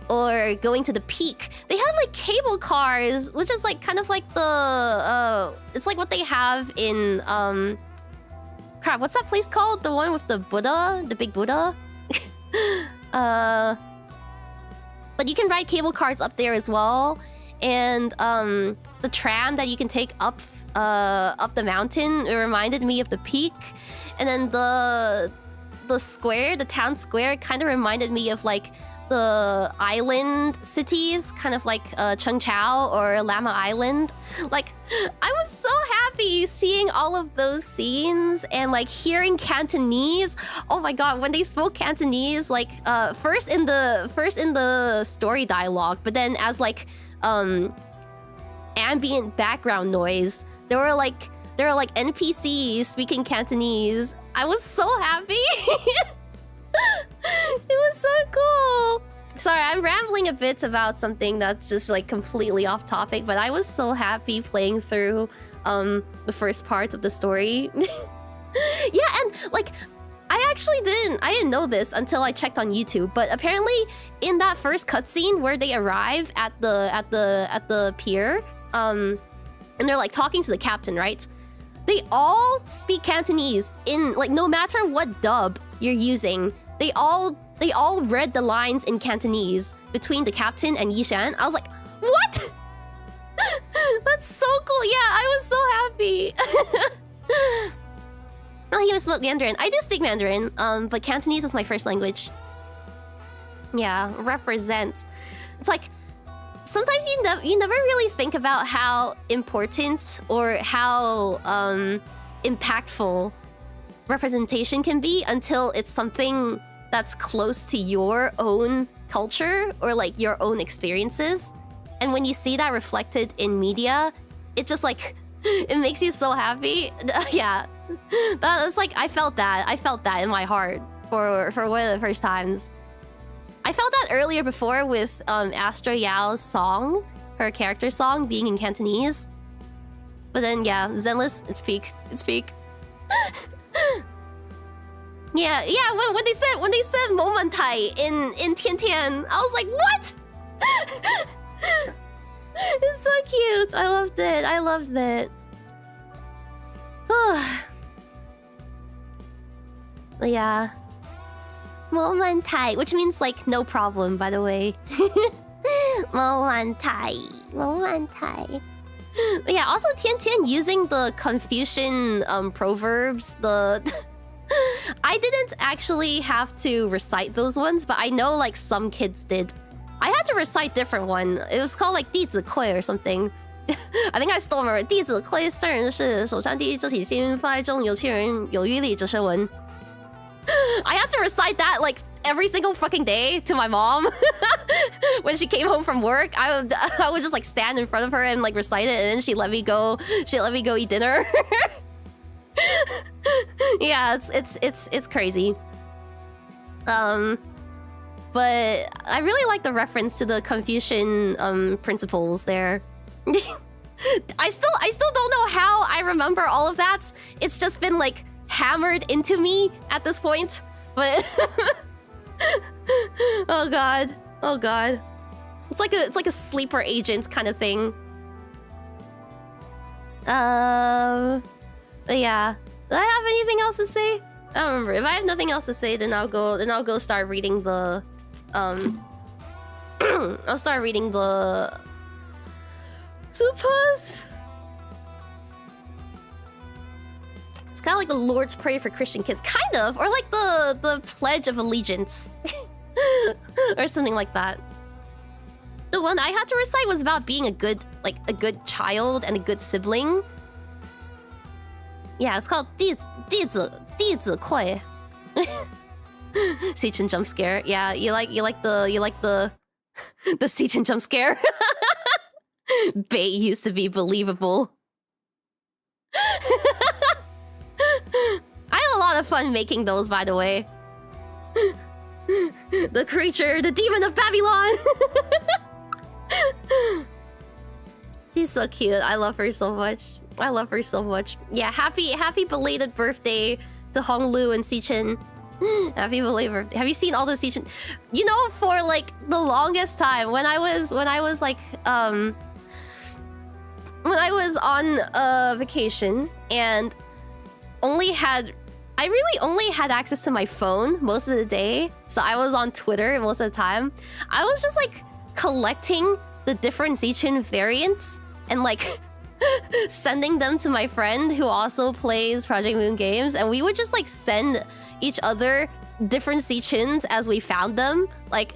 or going to the Peak. They had, like, cable cars, which is, like, kind of like the, it's like what they have in, crap, what's that place called? The one with the Buddha, the big Buddha? But you can ride cable cars up there as well, and the tram that you can take up the mountain, it reminded me of the Peak. And then the square, the town square, kind of reminded me of like the island cities, kind of like 𝐃𝐨𝐬𝐚 or Llama Island. Like, I was so happy seeing all of those scenes and like hearing Cantonese. Oh my god, when they spoke Cantonese, like first in the story dialogue, but then as like ambient background noise, there were like NPCs speaking Cantonese. I was so happy. It was so cool. Sorry, I'm rambling a bit about something that's just like completely off topic, but I was so happy playing through the first parts of the story. Yeah, and like I didn't know this until I checked on YouTube, but apparently in that first cutscene where they arrive at the pier, and they're like talking to the captain, right? They all speak Cantonese in like no matter what dub you're using. They all read the lines in Cantonese between the captain and Yi-Shan. I was like, what? That's so cool. Yeah, I was so happy. Oh, he was spoke Mandarin. I do speak Mandarin, but Cantonese is my first language. Yeah, represent. It's like sometimes you never really think about how important or how impactful representation can be until it's something that's close to your own culture or like your own experiences. And when you see that reflected in media, it just like it makes you so happy. Yeah, that's like I felt that in my heart for one of the first times. I felt that earlier before with Astro Yao's song, her character song being in Cantonese. But then yeah, Zenless, it's peak. Yeah, when they said Momentai in Tian Tian, I was like, what? It's so cute. I loved it. Yeah. Momentai, which means like no problem, by the way. Momentai. But yeah, also Tian Tian using the Confucian proverbs, I didn't actually have to recite those ones, but I know like some kids did. I had to recite different one. It was called like 弟子规 or something. I think I still remember. 弟子规圣人是首善第一，这体心放在中，有情人有余力，这是文。I had to recite that like every single fucking day to my mom. When she came home from work, I would just like stand in front of her and like recite it, and then she'd let me go eat dinner. Yeah, it's crazy. But I really like the reference to the Confucian principles there. I still don't know how I remember all of that. It's just been like hammered into me at this point. But oh god. It's like a sleeper agent kind of thing. But yeah. Do I have anything else to say? I don't remember. If I have nothing else to say, then I'll go start reading the I'll start reading the suppose. It's kind of like the Lord's Prayer for Christian kids, kind of, or like the Pledge of Allegiance, or something like that. The one I had to recite was about being a good child and a good sibling. Yeah, it's called 弟子规. 𝐶𝐸𝐚 jump scare. Yeah, you like the 𝐶𝐸𝐚 jump scare. Bait used to be believable. I had a lot of fun making those, by the way. The creature, the demon of Babylon. She's so cute. I love her so much. Yeah, happy belated birthday to Honglu and 𝐶𝐸𝐚. Happy belated. Have you seen all the 𝐶𝐸𝐚? You know, for like the longest time, when I was like when I was on vacation and I really only had access to my phone most of the day, so I was on Twitter most of the time. I was just like collecting the different 𝐶𝐸𝐚 variants and like sending them to my friend who also plays Project Moon games, and we would just like send each other different 𝐶𝐤s as we found them. Like,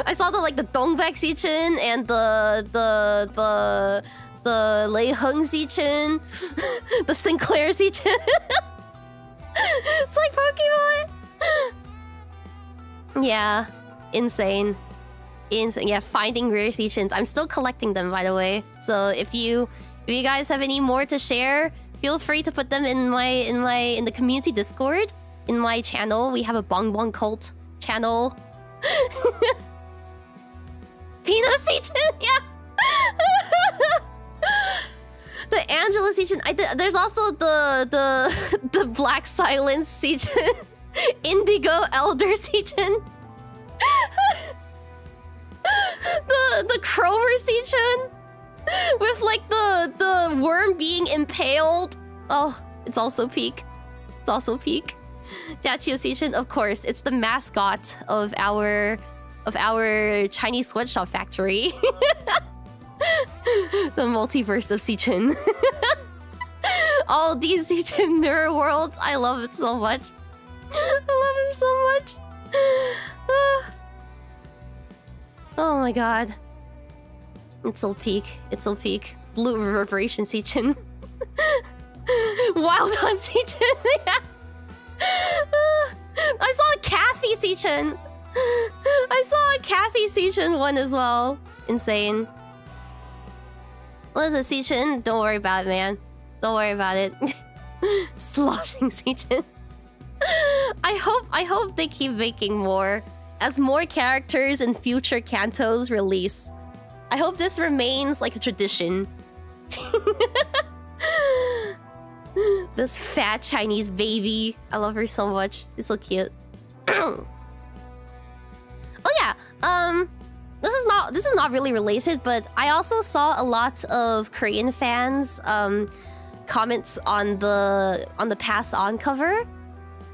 I saw the 𝐒𝐿𝐵𝑒k 𝐶𝐤 and the 𝐿𝐴𝐻𝐿 𝐶𝐤, the Sinclair 𝐶𝐤. It's like Pokemon. Yeah, insane. Yeah, finding rare 𝐶𝐤s. I'm still collecting them, by the way. So if you guys have any more to share, feel free to put them in the community Discord. In my channel, we have a Bongbong Cult channel. Pino 𝐶𝐤, yeah. The Angela 𝐶𝐤. There's also the Black Silence 𝐶𝐤. Indigo Elder 𝐶𝐤. The Cromer 𝐶𝐤. With like the worm being impaled. Oh, it's also peak. It's also peak. Dachio 𝐶𝐤, of course, it's the mascot of our Chinese sweatshop factory. The multiverse of 𝐶𝐤. All these 𝐶𝐤 mirror worlds. I love it so much. I love him so much. Oh my god. It's still peak. It's still peak. Blue reverberation 𝐶𝐤. Wild Hunt 𝐶𝐤. Yeah. I saw a Kathy 𝐶𝐤. I saw a Kathy 𝐶𝐤 one as well. Insane. What is it, 𝐶𝐤? Don't worry about it, man. Don't worry about it. Sloshing 𝐶𝐤. I hope they keep making more. As more characters in future cantos release. I hope this remains like a tradition. This fat Chinese baby. I love her so much. She's so cute. Oh yeah. This is not really related, but I also saw a lot of Korean fans comments on the Pass On cover.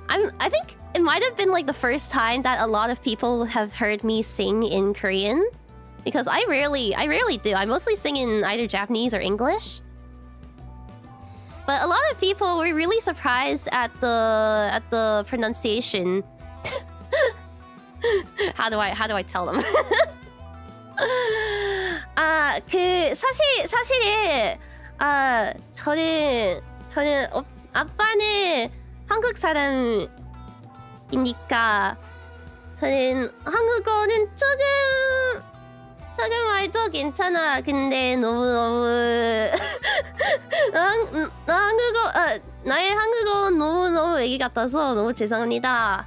I think it might have been like the first time that a lot of people have heard me sing in Korean. Because I rarely do. I mostly sing in either Japanese or English. But a lot of people were really surprised at the pronunciation. How do I tell them? 사실은 저는 아빠는 한국 사람이니까 저는 한국어는 조금 말도 괜찮아. 근데 너무 나의 한국어 너무 애기 같아서 너무 죄송합니다.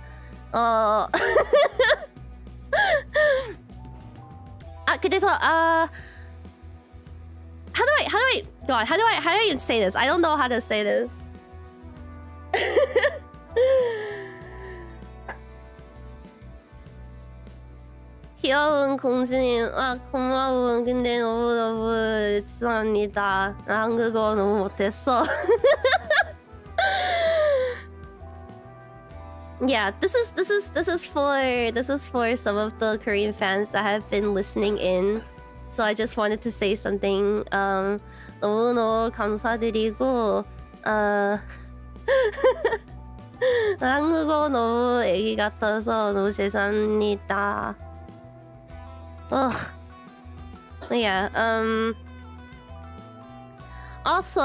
그래서 how do I even say this? I don't know how to say this. 귀여운 공주님, 고마워. 근데 너무 죄송합니다. 나 한국어 너무 못했어. Yeah, this is for some of the Korean fans that have been listening in. So I just wanted to say something. 너무 감사드리고 한국어 너무 애기 같아서 너무 죄송합니다. Ugh. Yeah. Also,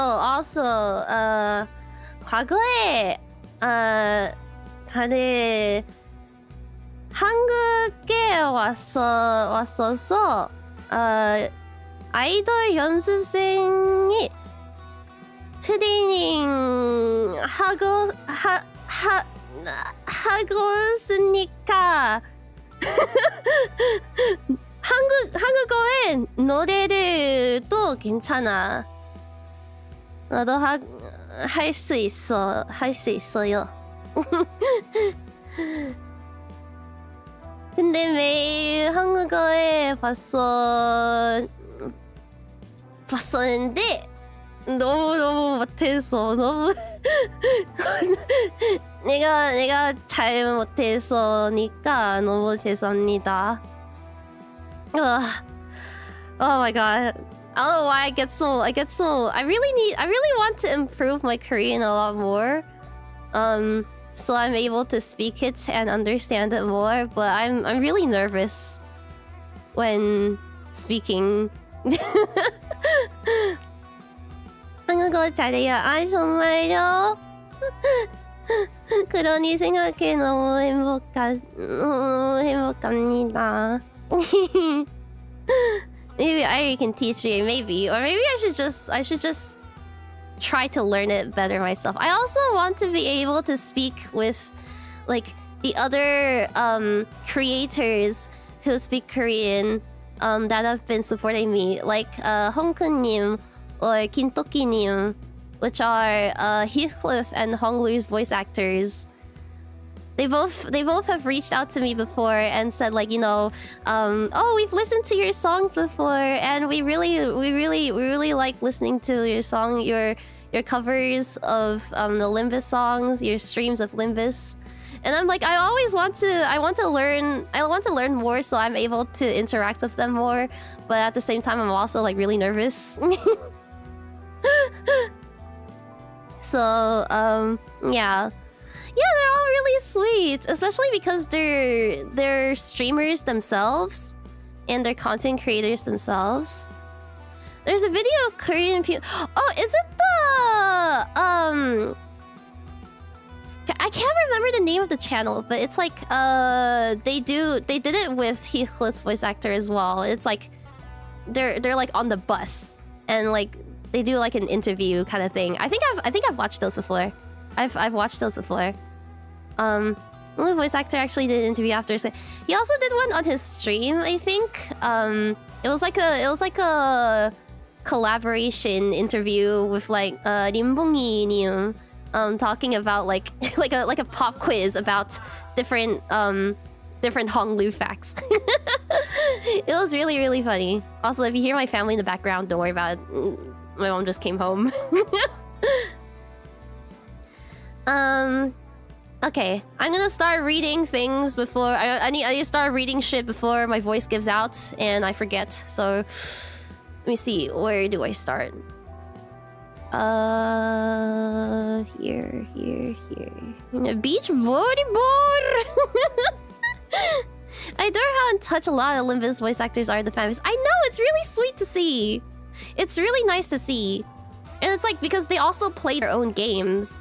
과거에 다들 한국에 왔어서 아이돌 연습생이 트레이닝 하고 있으니까 한국어의 노래를 또 괜찮아. 나도 할 수 있어요. 근데 매일 한국어에 봤었는데 너무 못해서 너무 내가 잘 못해서니까 너무 죄송합니다. Oh my god. I don't know why I get so I really want to improve my Korean a lot more. so I'm able to speak it and understand it more. But I'm really nervous when speaking. 𝐒𝐶𝐤𝐚 정말요? 그러니 생각해 너무 행복합니다. Maybe I can teach you, maybe, or maybe I should just try to learn it better myself. I also want to be able to speak with like the other creators who speak Korean that have been supporting me, like 𝐒𝐚𝐤 or 𝐾𝐨𝐧𝐚, which are 𝐒𝐴𝐻 and 𝐿 voice actors. They both have reached out to me before and said, like, you know, oh, we've listened to your songs before and we really like listening to your song, your covers of the Limbus songs, your streams of Limbus. And I'm like, I want to learn more so I'm able to interact with them more, but at the same time I'm also like really nervous. So yeah, they're all really sweet, especially because they're streamers themselves and they're content creators themselves. There's a video of Korean people. Oh, is it the I can't remember the name of the channel, but it's like they did it with 𝐒𝐻's voice actor as well. It's like they're like on the bus and like they do like an interview kind of thing. I think I've watched those before. I've watched those before. The voice actor actually did an interview after. So he also did one on his stream, I think. It was like a collaboration interview with like 림봉이님, talking about like like a pop quiz about different Honglu facts. It was really funny. Also, if you hear my family in the background, don't worry about it. My mom just came home. Okay, I'm gonna start reading things before I need to start reading shit before my voice gives out and I forget. So let me see, where do I start? Here. Beach volleyball. I adore how in touch a lot of Limbus voice actors are the fans. I know, it's really sweet to see. It's really nice to see. And it's like because they also play their own games.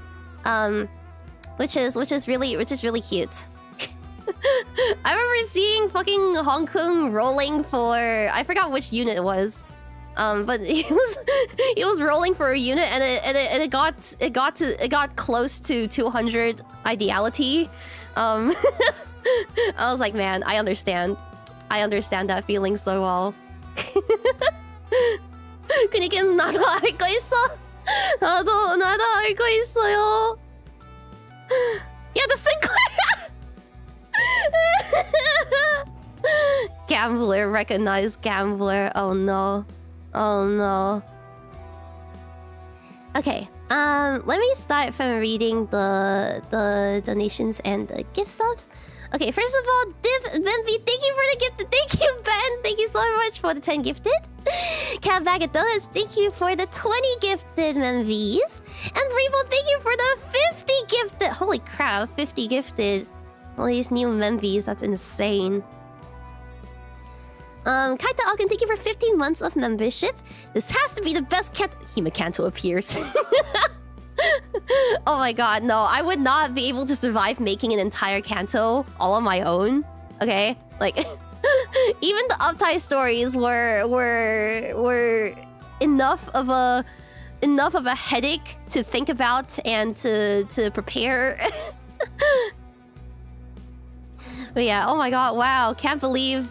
Which is really cute. I remember seeing fucking Hong Kong rolling for, I forgot which unit it was. But he was rolling for a unit and it got close to 200 ideality. I was like, man, I understand that feeling so well. 그니까 나도 알고 있어. 나도 알고 있어요. Yeah, the Sinclair. Gambler, recognize gambler. Oh no. Okay, let me start from reading the donations and the gift subs. Okay, first of all, Benvi, thank you for the gift. Thank you, Ben. Thank you so much for the 10 gifted. Cat Bag of Donuts, thank you for the 20 gifted Benvis. And Revo, thank you for the 50 gifted. Holy crap, 50 gifted. All these new Benvis, that's insane. Kaita Alkin, thank you for 15 months of membership. This has to be the best cat. 𝐒𝐴𝐚 appears. Oh my god, no. I would not be able to survive making an entire Kanto all on my own. Okay? Like, even the uptie stories were enough of a headache to think about and to prepare. But yeah, oh my god, wow, I can't believe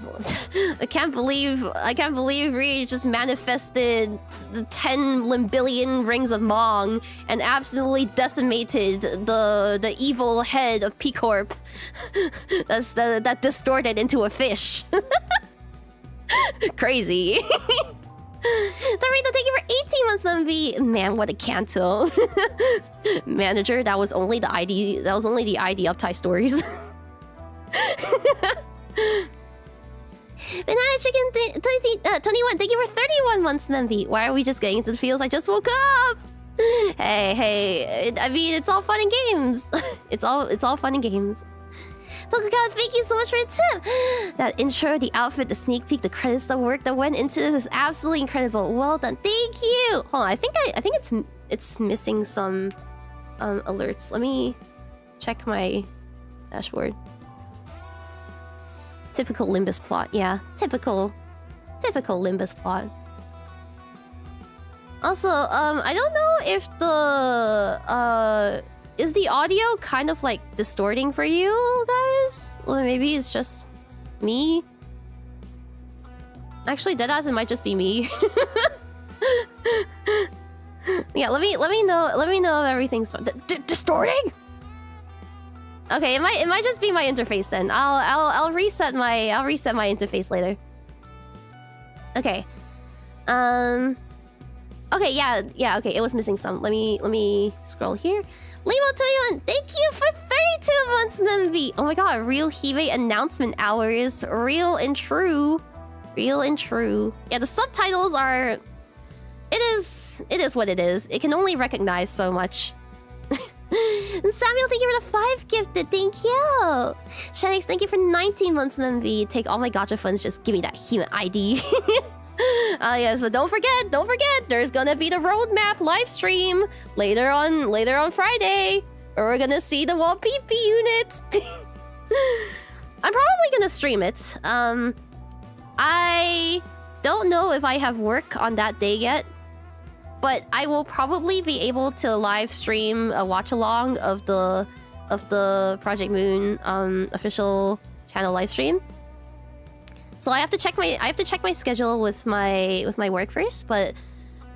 Rie just manifested the 10 limbillion rings of Mong and absolutely decimated the evil head of P-Corp that distorted into a fish. Crazy. Dorito, thank you for 18 months on V. Man, what a Kanto. Manager, that was only the ID uptie stories. Banana Chicken 21, thank you for 31 months, Memby. Why are we just getting into the feels? I just woke up! Hey, I mean, it's all fun and games. It's all fun and games. Tokugawa, thank you so much for your tip. That intro, the outfit, the sneak peek, the credits, the work that went into this is absolutely incredible. Well done. Thank you. Hold on, I think it's missing some alerts. Let me check my dashboard. Typical Limbus plot. Yeah, typical Limbus plot. Also, I don't know if the is the audio kind of like distorting for you guys? Or maybe it's just me? Actually, deadass, it might just be me. Yeah, let me know if everything's distorting. Okay, it might just be my interface then. I'll reset my interface later. Okay. Okay, yeah, okay, it was missing some. Let me scroll here. Limo21, thank you for 32 months, Memby. Oh my god, real Hime announcement hours. Real and true. Real and true. Yeah, the subtitles are... It is what it is. It can only recognize so much. Samuel, thank you for the 5 gifted. Thank you. Shanix, thank you for 19 months, Memby. Take all my gacha funds, just give me that human ID. Yes, but don't forget, there's gonna be the roadmap live stream later on Friday, where we're gonna see the wall PP unit. I'm probably gonna stream it. I don't know if I have work on that day yet, but I will probably be able to live stream a watch along of the Project Moon official channel live stream. So I have to check my schedule with my work first, but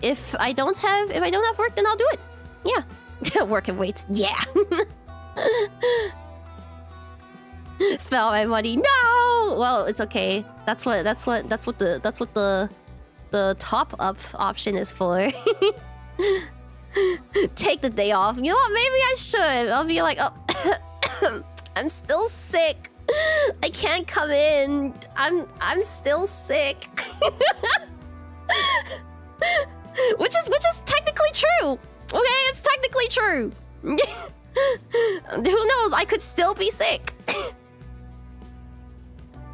if I don't have work, then I'll do it. Yeah. Work and wait. Yeah. Spell my money. No! Well, it's okay. That's what the top up option is for. Take the day off. You know what? Maybe I should. I'll be like, oh, I'm still sick. I can't come in. I'm still sick. which is technically true. Okay, it's technically true. Who knows? I could still be sick.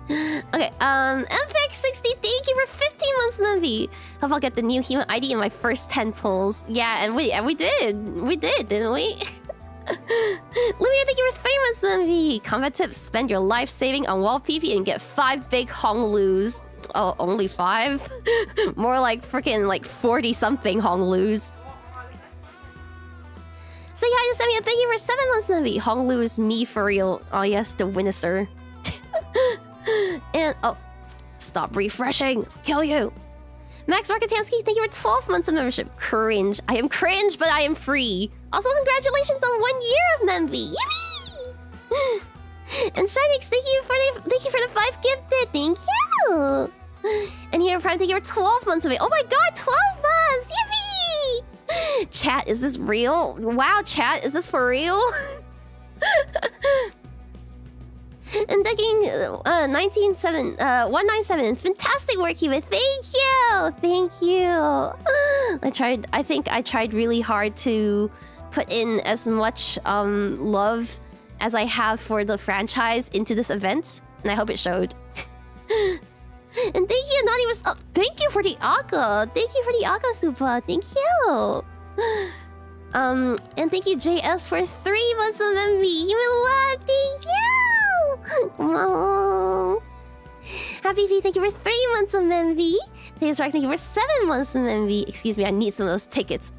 Okay, MPEG60, thank you for 15 months, Navi. Hope I'll get the new human ID in my first 10 pulls. Yeah, and we did, didn't we? Louis, thank you for 3 months, Navi. Combat tips: spend your life saving on wall PP and get 5 big Honglus. Oh, only 5? More like freaking like 40 something Honglus. Say hi to Sammy and thank you for 7 months, Navi. Honglu is me for real. Oh yes, the Winniser. And oh, stop refreshing. Kill you. Max Marketansky, thank you for 12 months of membership. Cringe. I am cringe, but I am free. Also, congratulations on 1 year of Memby. Yippee! And Shinix, thank you for the 5 gifted. Thank you. And here, Prime, thank you for 12 months of it. Oh my god, 12 months! Yippee! Chat, is this real? Wow, chat, is this for real? And thanking 197, fantastic work, Hime. Thank you. I think I tried really hard to put in as much love as I have for the franchise into this event, and I hope it showed. And thank you, Anonymous. Oh, thank you for the Aka. Thank you for the Aka Super. Thank you. And thank you, JS, for 3 months of MV. You love. Thank you. Oh. Happy V, thank you for 3 months of MV. Thanks, Rock, thank you for 7 months of MV. Excuse me, I need some of those tickets.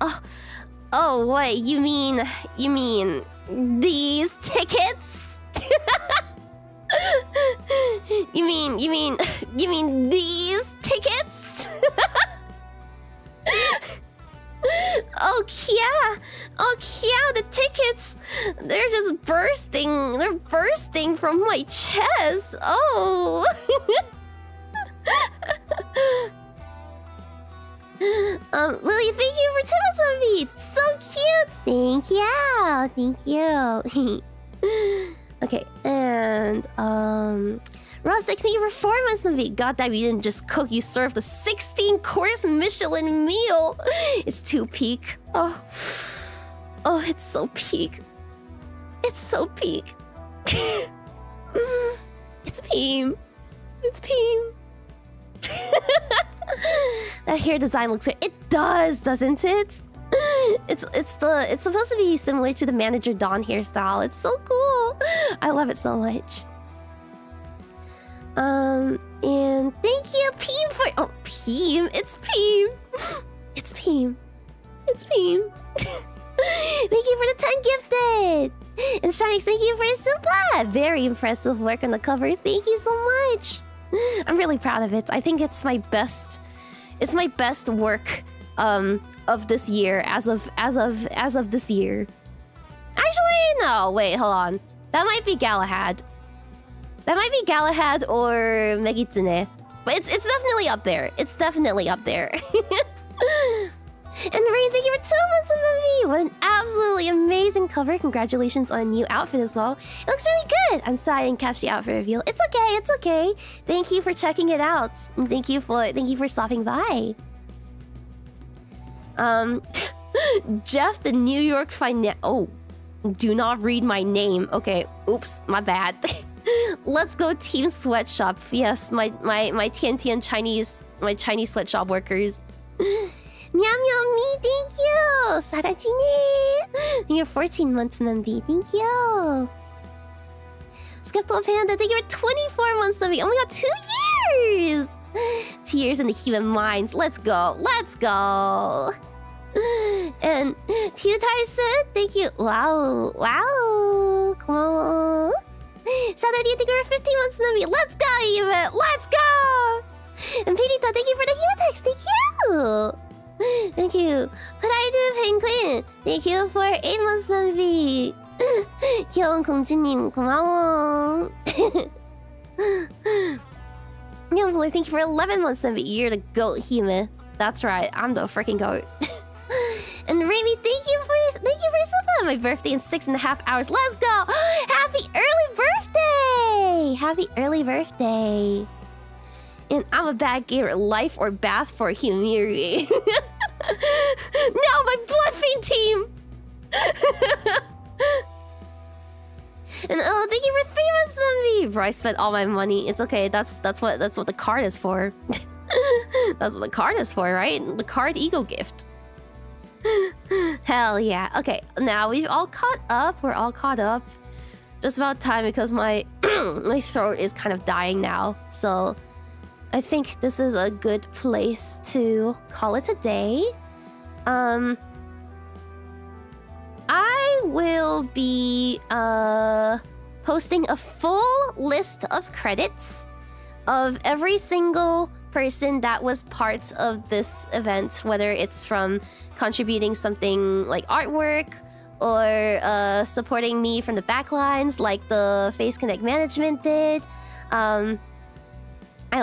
Oh, what? You mean these tickets? You mean these tickets? Oh yeah, the tickets. They're just bursting. They're bursting from my chest. Oh. Lily, thank you for 2 months of me. So cute. Thank you. Okay, and Rustic, thank you for 4 months of it. God damn, you didn't just cook, you served a 16-course Michelin meal. It's too peak. Oh, it's so peak. It's so peak. It's Peem. It's Peem. That hair design looks good. It does, doesn't it? It's supposed to be similar to the Manager Dawn hairstyle. It's so cool. I love it so much. And thank you, Peem, for Peem. It's Peem. It's Peem. It's Peem. Thank you for the 10 gifted. And Shinix, thank you for the super. Very impressive work on the cover. Thank you so much. I'm really proud of it. I think it's my best. It's my best work of this year as of this year. Actually, no. Wait, hold on. That might be Galahad. That might be Galahad or Megitsune. But it's definitely up there. It's definitely up there. And Ray, thank you for 2 months of the What an absolutely amazing cover. Congratulations on a new outfit as well. It looks really good. I'm sorry I didn't catch the outfit reveal. It's okay, it's okay. Thank you for checking it out. And thank you for stopping by. Jeff, the New York Oh, do not read my name. Okay, oops, my bad. Let's go Team Sweatshop. Yes, my Tian Chinese, my Chinese sweatshop workers. Meow Meow Me, thank you! Sarajine! You're 14 months, Membi, thank you! Skeptical Panda, thank you for 24 months, Membi. Oh my god, 2 years! 2 years in the human minds. Let's go, let's go! And Tiu Tyson, thank you. Wow, wow! Come on! Shout out to you, thank you for 15 months, Membi. Let's go, Eva! Let's go! And Pedita, thank you for the Hemotex, thank you! Thank you. Pride Penguin. Thank you for 8 months, Membi. 𝐃𝐨𝐬𝐚𝐥 고마워. Boy, thank you for 11 months, Membi. You're the goat, Hime. That's right. I'm the freaking goat. And Remy, thank you for something. My birthday in 6.5 hours. Let's go. Happy early birthday. Happy early birthday. And I'm a bad gamer. Life or bath for Himemiya Rie. No, my Bloodfiend team! And oh, thank you for 3 months, Membi! Bro, I spent all my money. It's okay. That's what the card is for. That's what the card is for, right? The card ego gift. Hell yeah. Okay, now we've all caught up. We're all caught up. Just about time because my my throat is kind of dying now. So I think this is a good place to call it a day. I will be posting a full list of credits of every single person that was part of this event, whether it's from contributing something like artwork or supporting me from the backlines like the Face Connect management did. I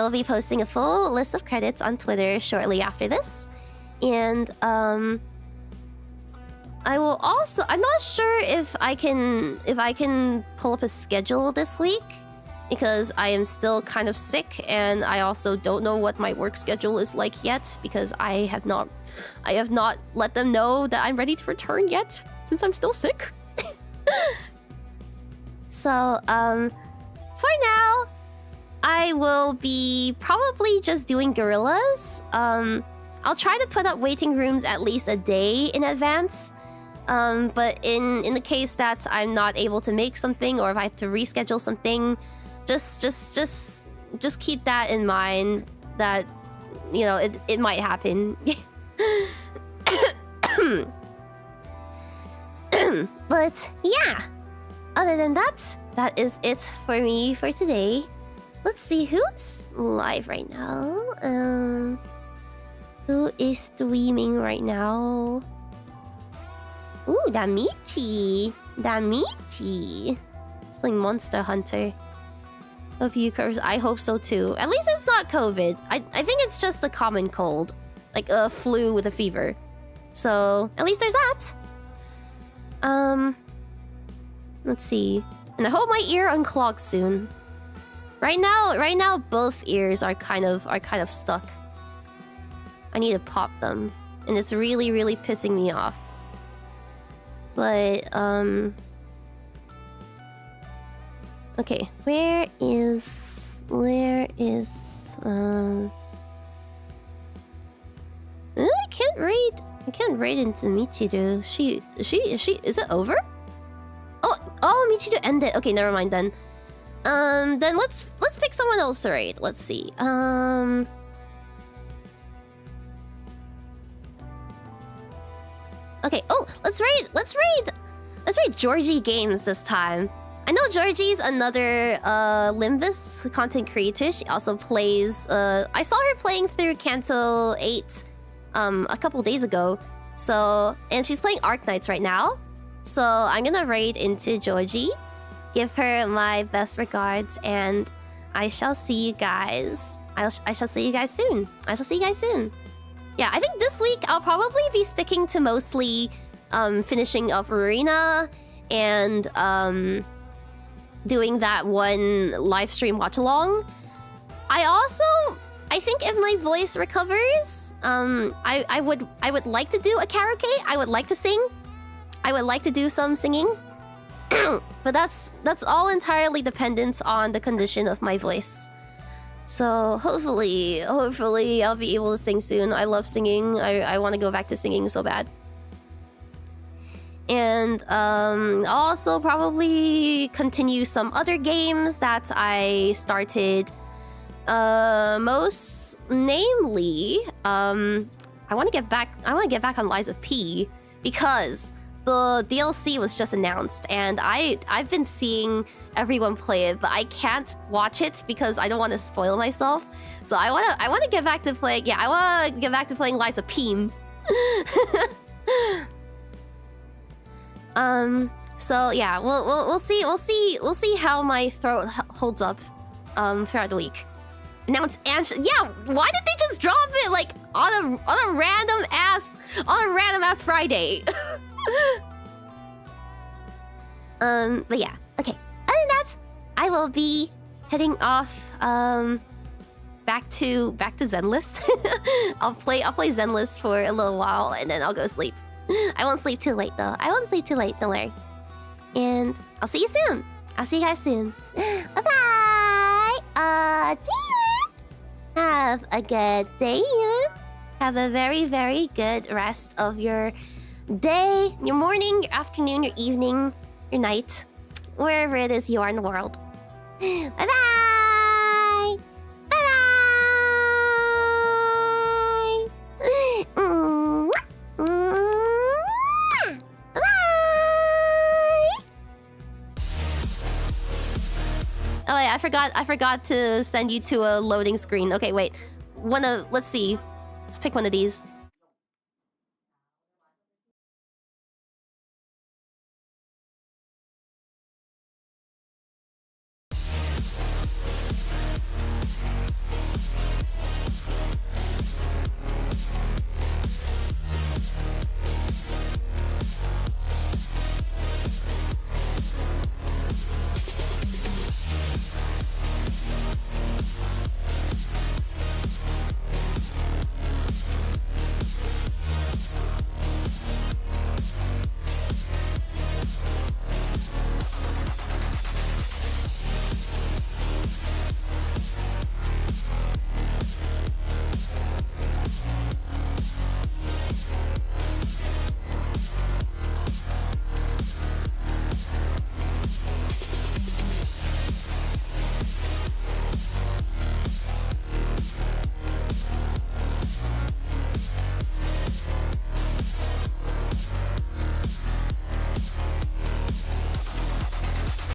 will be posting a full list of credits on Twitter shortly after this. And I will also... I'm not sure if I can pull up a schedule this week, because I am still kind of sick, and I also don't know what my work schedule is like yet, because I have not let them know that I'm ready to return yet, since I'm still sick. So, for now, I will be probably just doing gorillas. I'll try to put up waiting rooms at least a day in advance. But in the case that I'm not able to make something, or if I have to reschedule something, just keep that in mind, that, you know, it might happen. But yeah, other than that, that is it for me for today. Let's see who's live right now. Who is streaming right now? Ooh, Damichi. Damichi. He's playing Monster Hunter. Hope you curves. I hope so too. At least it's not COVID. I think it's just a common cold. Like a flu with a fever. So, at least there's that. Let's see. And I hope my ear unclogs soon. Right now, both ears are kind of stuck. I need to pop them, and it's really, really pissing me off. But okay, where is I can't raid into Michiru. She is it over? Oh, Michiru ended. Okay, never mind then. Then let's pick someone else to raid. Let's see. Okay. Oh, let's raid Georgie Games this time. I know Georgie's another Limbus content creator. She also plays. I saw her playing through Kanto 8 a couple days ago. So, and she's playing Arknights right now. So I'm gonna raid into Georgie, give her my best regards, and I shall see you guys. I shall see you guys soon. Yeah, I think this week I'll probably be sticking to mostly finishing up Arena and doing that one live stream watch along. I think if my voice recovers, I would like to do a karaoke. I would like to sing. I would like to do some singing. But that's all entirely dependent on the condition of my voice. So hopefully I'll be able to sing soon. I love singing. I want to go back to singing so bad. And also probably continue some other games that I started. Most namely, I want to get back on Lies of P, because the DLC was just announced, and I've been seeing everyone play it, but I can't watch it because I don't want to spoil myself. So I want to get back to playing. Yeah, I want to get back to playing Lies of P. So yeah, we'll see how my throat holds up throughout the week. Now it's yeah, why did they just drop it like on a random ass Friday? But yeah, okay. Other than that, I will be heading off back to Zenless. I'll play Zenless for a little while, and then I'll go sleep. I won't sleep too late though. Don't worry. And I'll see you soon. I'll see you guys soon. Bye bye. Have a good day. Have a very, very good rest of your day, your morning, your afternoon, your evening, your night, wherever it is you are in the world. Bye bye. Bye bye. Oh wait, I forgot to send you to a loading screen. Okay, wait. Let's see. Let's pick one of these.